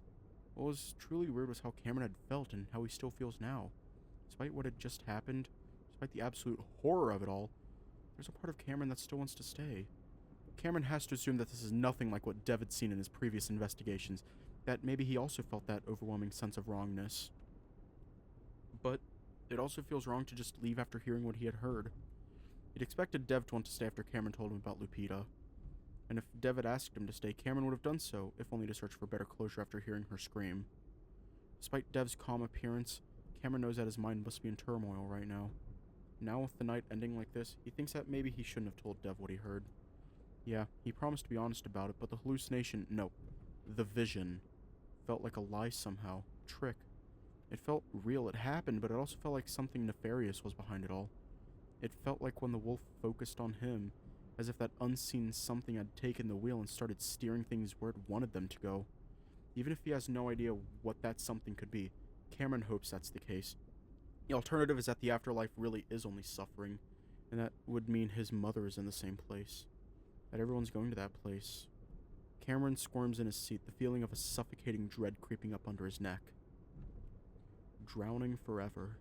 What was truly weird was how Cameron had felt and how he still feels now. Despite what had just happened, despite the absolute horror of it all, there's a part of Cameron that still wants to stay. Cameron has to assume that this is nothing like what Dev had seen in his previous investigations, that maybe he also felt that overwhelming sense of wrongness. But it also feels wrong to just leave after hearing what he had heard. He'd expected Dev to want to stay after Cameron told him about Lupita. And if Dev had asked him to stay, Cameron would have done so, if only to search for better closure after hearing her scream. Despite Dev's calm appearance, Cameron knows that his mind must be in turmoil right now. Now with the night ending like this, he thinks that maybe he shouldn't have told Dev what he heard. Yeah, he promised to be honest about it, but the hallucination, no, the vision, felt like a lie somehow, a trick. It felt real, it happened, but it also felt like something nefarious was behind it all. It felt like when the wolf focused on him, as if that unseen something had taken the wheel and started steering things where it wanted them to go. Even if he has no idea what that something could be, Cameron hopes that's the case. The alternative is that the afterlife really is only suffering, and that would mean his mother is in the same place. That everyone's going to that place. Cameron squirms in his seat, the feeling of a suffocating dread creeping up under his neck. Drowning forever.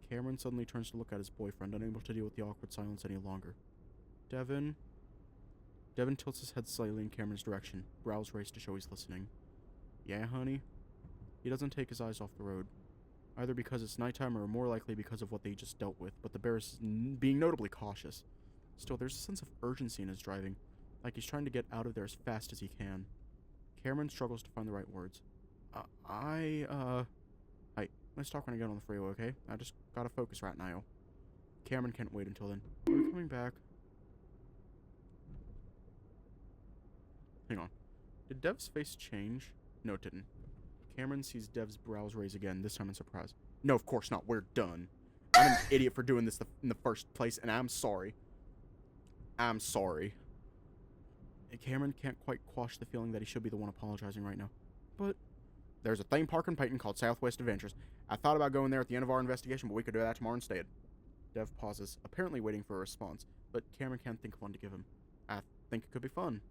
Cameron suddenly turns to look at his boyfriend, unable to deal with the awkward silence any longer. Devin? Devin tilts his head slightly in Cameron's direction, brows raised to show he's listening. Yeah, honey? He doesn't take his eyes off the road, either because it's nighttime or more likely because of what they just dealt with, but the bear is being notably cautious. Still, there's a sense of urgency in his driving, like he's trying to get out of there as fast as he can. Cameron struggles to find the right words. Hey, let's talk when I get on the freeway, okay? I just gotta focus right now. Cameron can't wait until then. We're coming back. Hang on. Did Dev's face change? No, it didn't. Cameron sees Dev's brows raise again, this time in surprise. No, of course not. We're done. I'm an idiot for doing this in the first place, and I'm sorry. I'm sorry. Cameron can't quite quash the feeling that he should be the one apologizing right now. But there's a theme park in Peyton called Southwest Adventures. I thought about going there at the end of our investigation, but we could do that tomorrow instead. Dev pauses, apparently waiting for a response, but Cameron can't think of one to give him. I think it could be fun.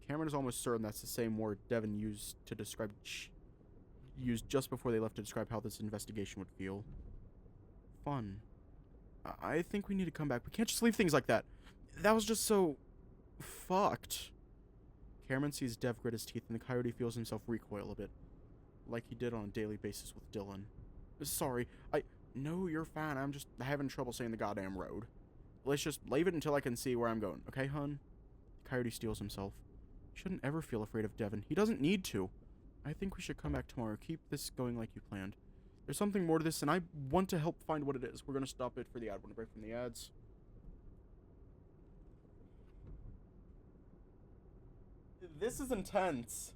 Cameron is almost certain that's the same word Devin used to describe used just before they left to describe how this investigation would feel. Fun. I think we need to come back. We can't just leave things like that. That was just so fucked. Cameron sees Dev grit his teeth, and the coyote feels himself recoil a bit, like he did on a daily basis with Dylan. Sorry, No, you're fine. I'm just having trouble saying the goddamn road. Let's just leave it until I can see where I'm going, okay, hun? The coyote steels himself. You shouldn't ever feel afraid of Devin. He doesn't need to. I think we should come back tomorrow. Keep this going like you planned. There's something more to this, and I want to help find what it is. We're going to stop it for the ad. Want to break from the ads? This is intense.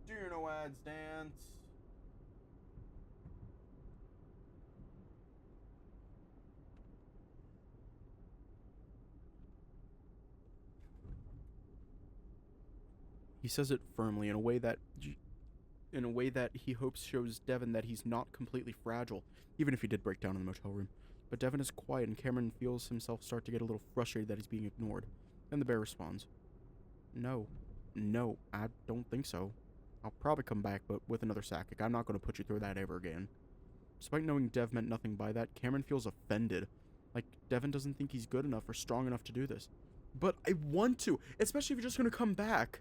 Do you know ads dance? He says it firmly in a way that he hopes shows Devin that he's not completely fragile, even if he did break down in the motel room. But Devin is quiet, and Cameron feels himself start to get a little frustrated that he's being ignored. Then the bear responds, No, I don't think so. I'll probably come back, but with another Sakic. I'm not going to put you through that ever again. Despite knowing Dev meant nothing by that, Cameron feels offended. Like, Devin doesn't think he's good enough or strong enough to do this. But I want to, especially if you're just going to come back.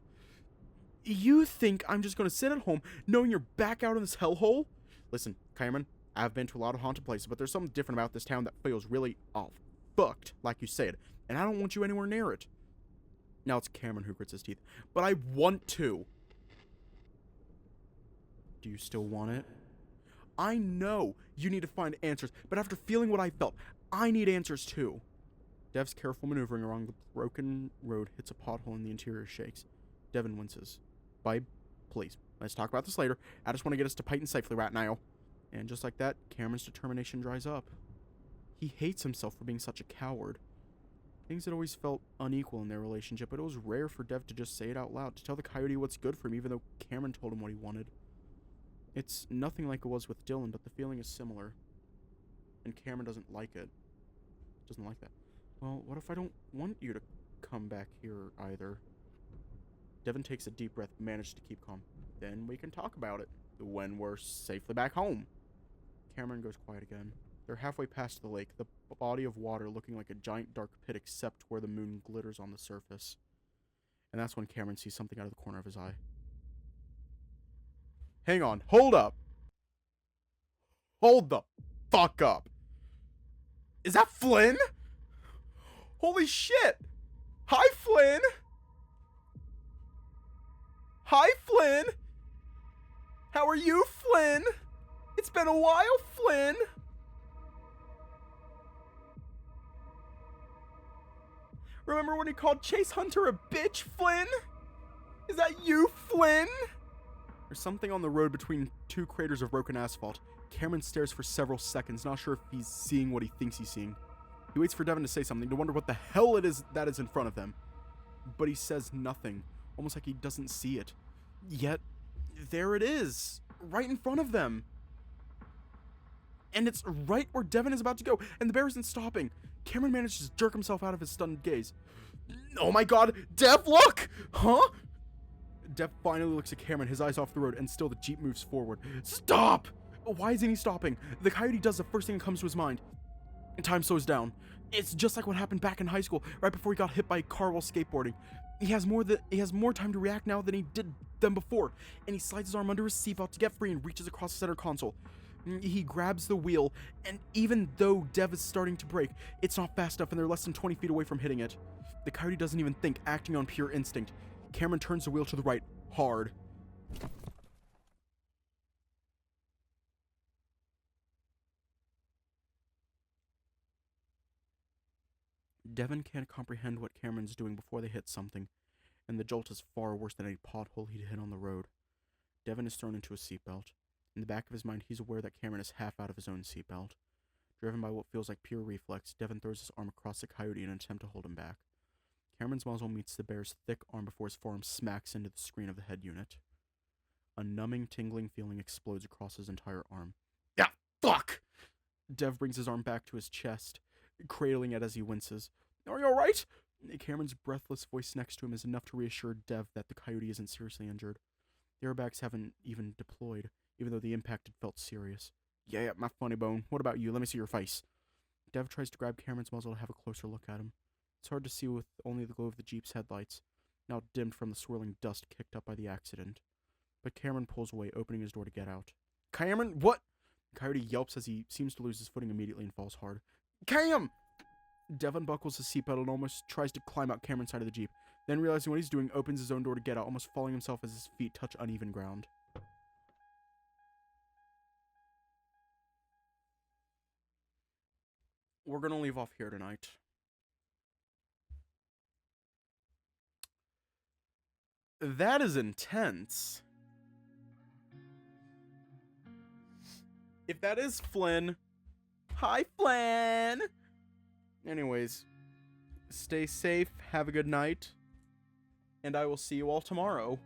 You think I'm just going to sit at home knowing you're back out in this hellhole? Listen, Cameron, I've been to a lot of haunted places, but there's something different about this town that feels really, fucked, like you said, and I don't want you anywhere near it. Now it's Cameron who grits his teeth. But I want to. Do you still want it? I know you need to find answers, but after feeling what I felt, I need answers too. Dev's careful maneuvering along the broken road hits a pothole and the interior shakes. Devin winces. Babe, please, let's talk about this later. I just want to get us to Peyton safely right now. And just like that, Cameron's determination dries up. He hates himself for being such a coward. Things had always felt unequal in their relationship, but it was rare for Dev to just say it out loud, to tell the coyote what's good for him, even though Cameron told him what he wanted. It's nothing like it was with Dylan, but the feeling is similar. And Cameron doesn't like it. Doesn't like that. Well, what if I don't want you to come back here either? Devin takes a deep breath, manages to keep calm. Then we can talk about it, when we're safely back home. Cameron goes quiet again. They're halfway past the lake, the body of water looking like a giant dark pit except where the moon glitters on the surface. And that's when Cameron sees something out of the corner of his eye. Hang on, hold up. Hold the fuck up. Is that Flynn? Holy shit! Hi, Flynn! Hi, Flynn! How are you, Flynn? It's been a while, Flynn! Remember when he called Chase Hunter a bitch, Flynn? Is that you, Flynn? There's something on the road between two craters of broken asphalt. Cameron stares for several seconds, not sure if he's seeing what he thinks he's seeing. He waits for Devin to say something, to wonder what the hell it is that is in front of them. But he says nothing, almost like he doesn't see it. Yet, there it is, right in front of them. and it's right where Devin is about to go, and the bear isn't stopping. Cameron manages to jerk himself out of his stunned gaze. Oh my god, Dev, look! Huh? Dev finally looks at Cameron, his eyes off the road, and still the Jeep moves forward. Stop! Why isn't he stopping? The coyote does the first thing that comes to his mind. And time slows down. It's just like what happened back in high school, right before he got hit by a car while skateboarding. He has more time to react now than he did before, and he slides his arm under his seatbelt to get free and reaches across the center console. He grabs the wheel, and even though Dev is starting to brake, it's not fast enough and they're less than 20 feet away from hitting it. The coyote doesn't even think, acting on pure instinct. Cameron turns the wheel to the right, hard. Devin can't comprehend what Cameron's doing before they hit something, and the jolt is far worse than any pothole he'd hit on the road. Devin is thrown into a seatbelt. In the back of his mind, he's aware that Cameron is half out of his own seatbelt. Driven by what feels like pure reflex, Devin throws his arm across the coyote in an attempt to hold him back. Cameron's muzzle meets the bear's thick arm before his forearm smacks into the screen of the head unit. A numbing, tingling feeling explodes across his entire arm. Ah, fuck! Dev brings his arm back to his chest, cradling it as he winces. Are you alright? Cameron's breathless voice next to him is enough to reassure Dev that the coyote isn't seriously injured. The airbags haven't even deployed, even though the impact had felt serious. Yeah, my funny bone. What about you? Let me see your face. Dev tries to grab Cameron's muzzle to have a closer look at him. It's hard to see with only the glow of the Jeep's headlights, now dimmed from the swirling dust kicked up by the accident. But Cameron pulls away, opening his door to get out. Cameron, what? Coyote yelps as he seems to lose his footing immediately and falls hard. Cam! Dev unbuckles his seatbelt and almost tries to climb out Cameron's side of the Jeep. Then, realizing what he's doing, opens his own door to get out, almost falling himself as his feet touch uneven ground. We're gonna leave off here tonight. That is intense. If that is Flynn, hi Flynn! Anyways, stay safe, have a good night, and I will see you all tomorrow.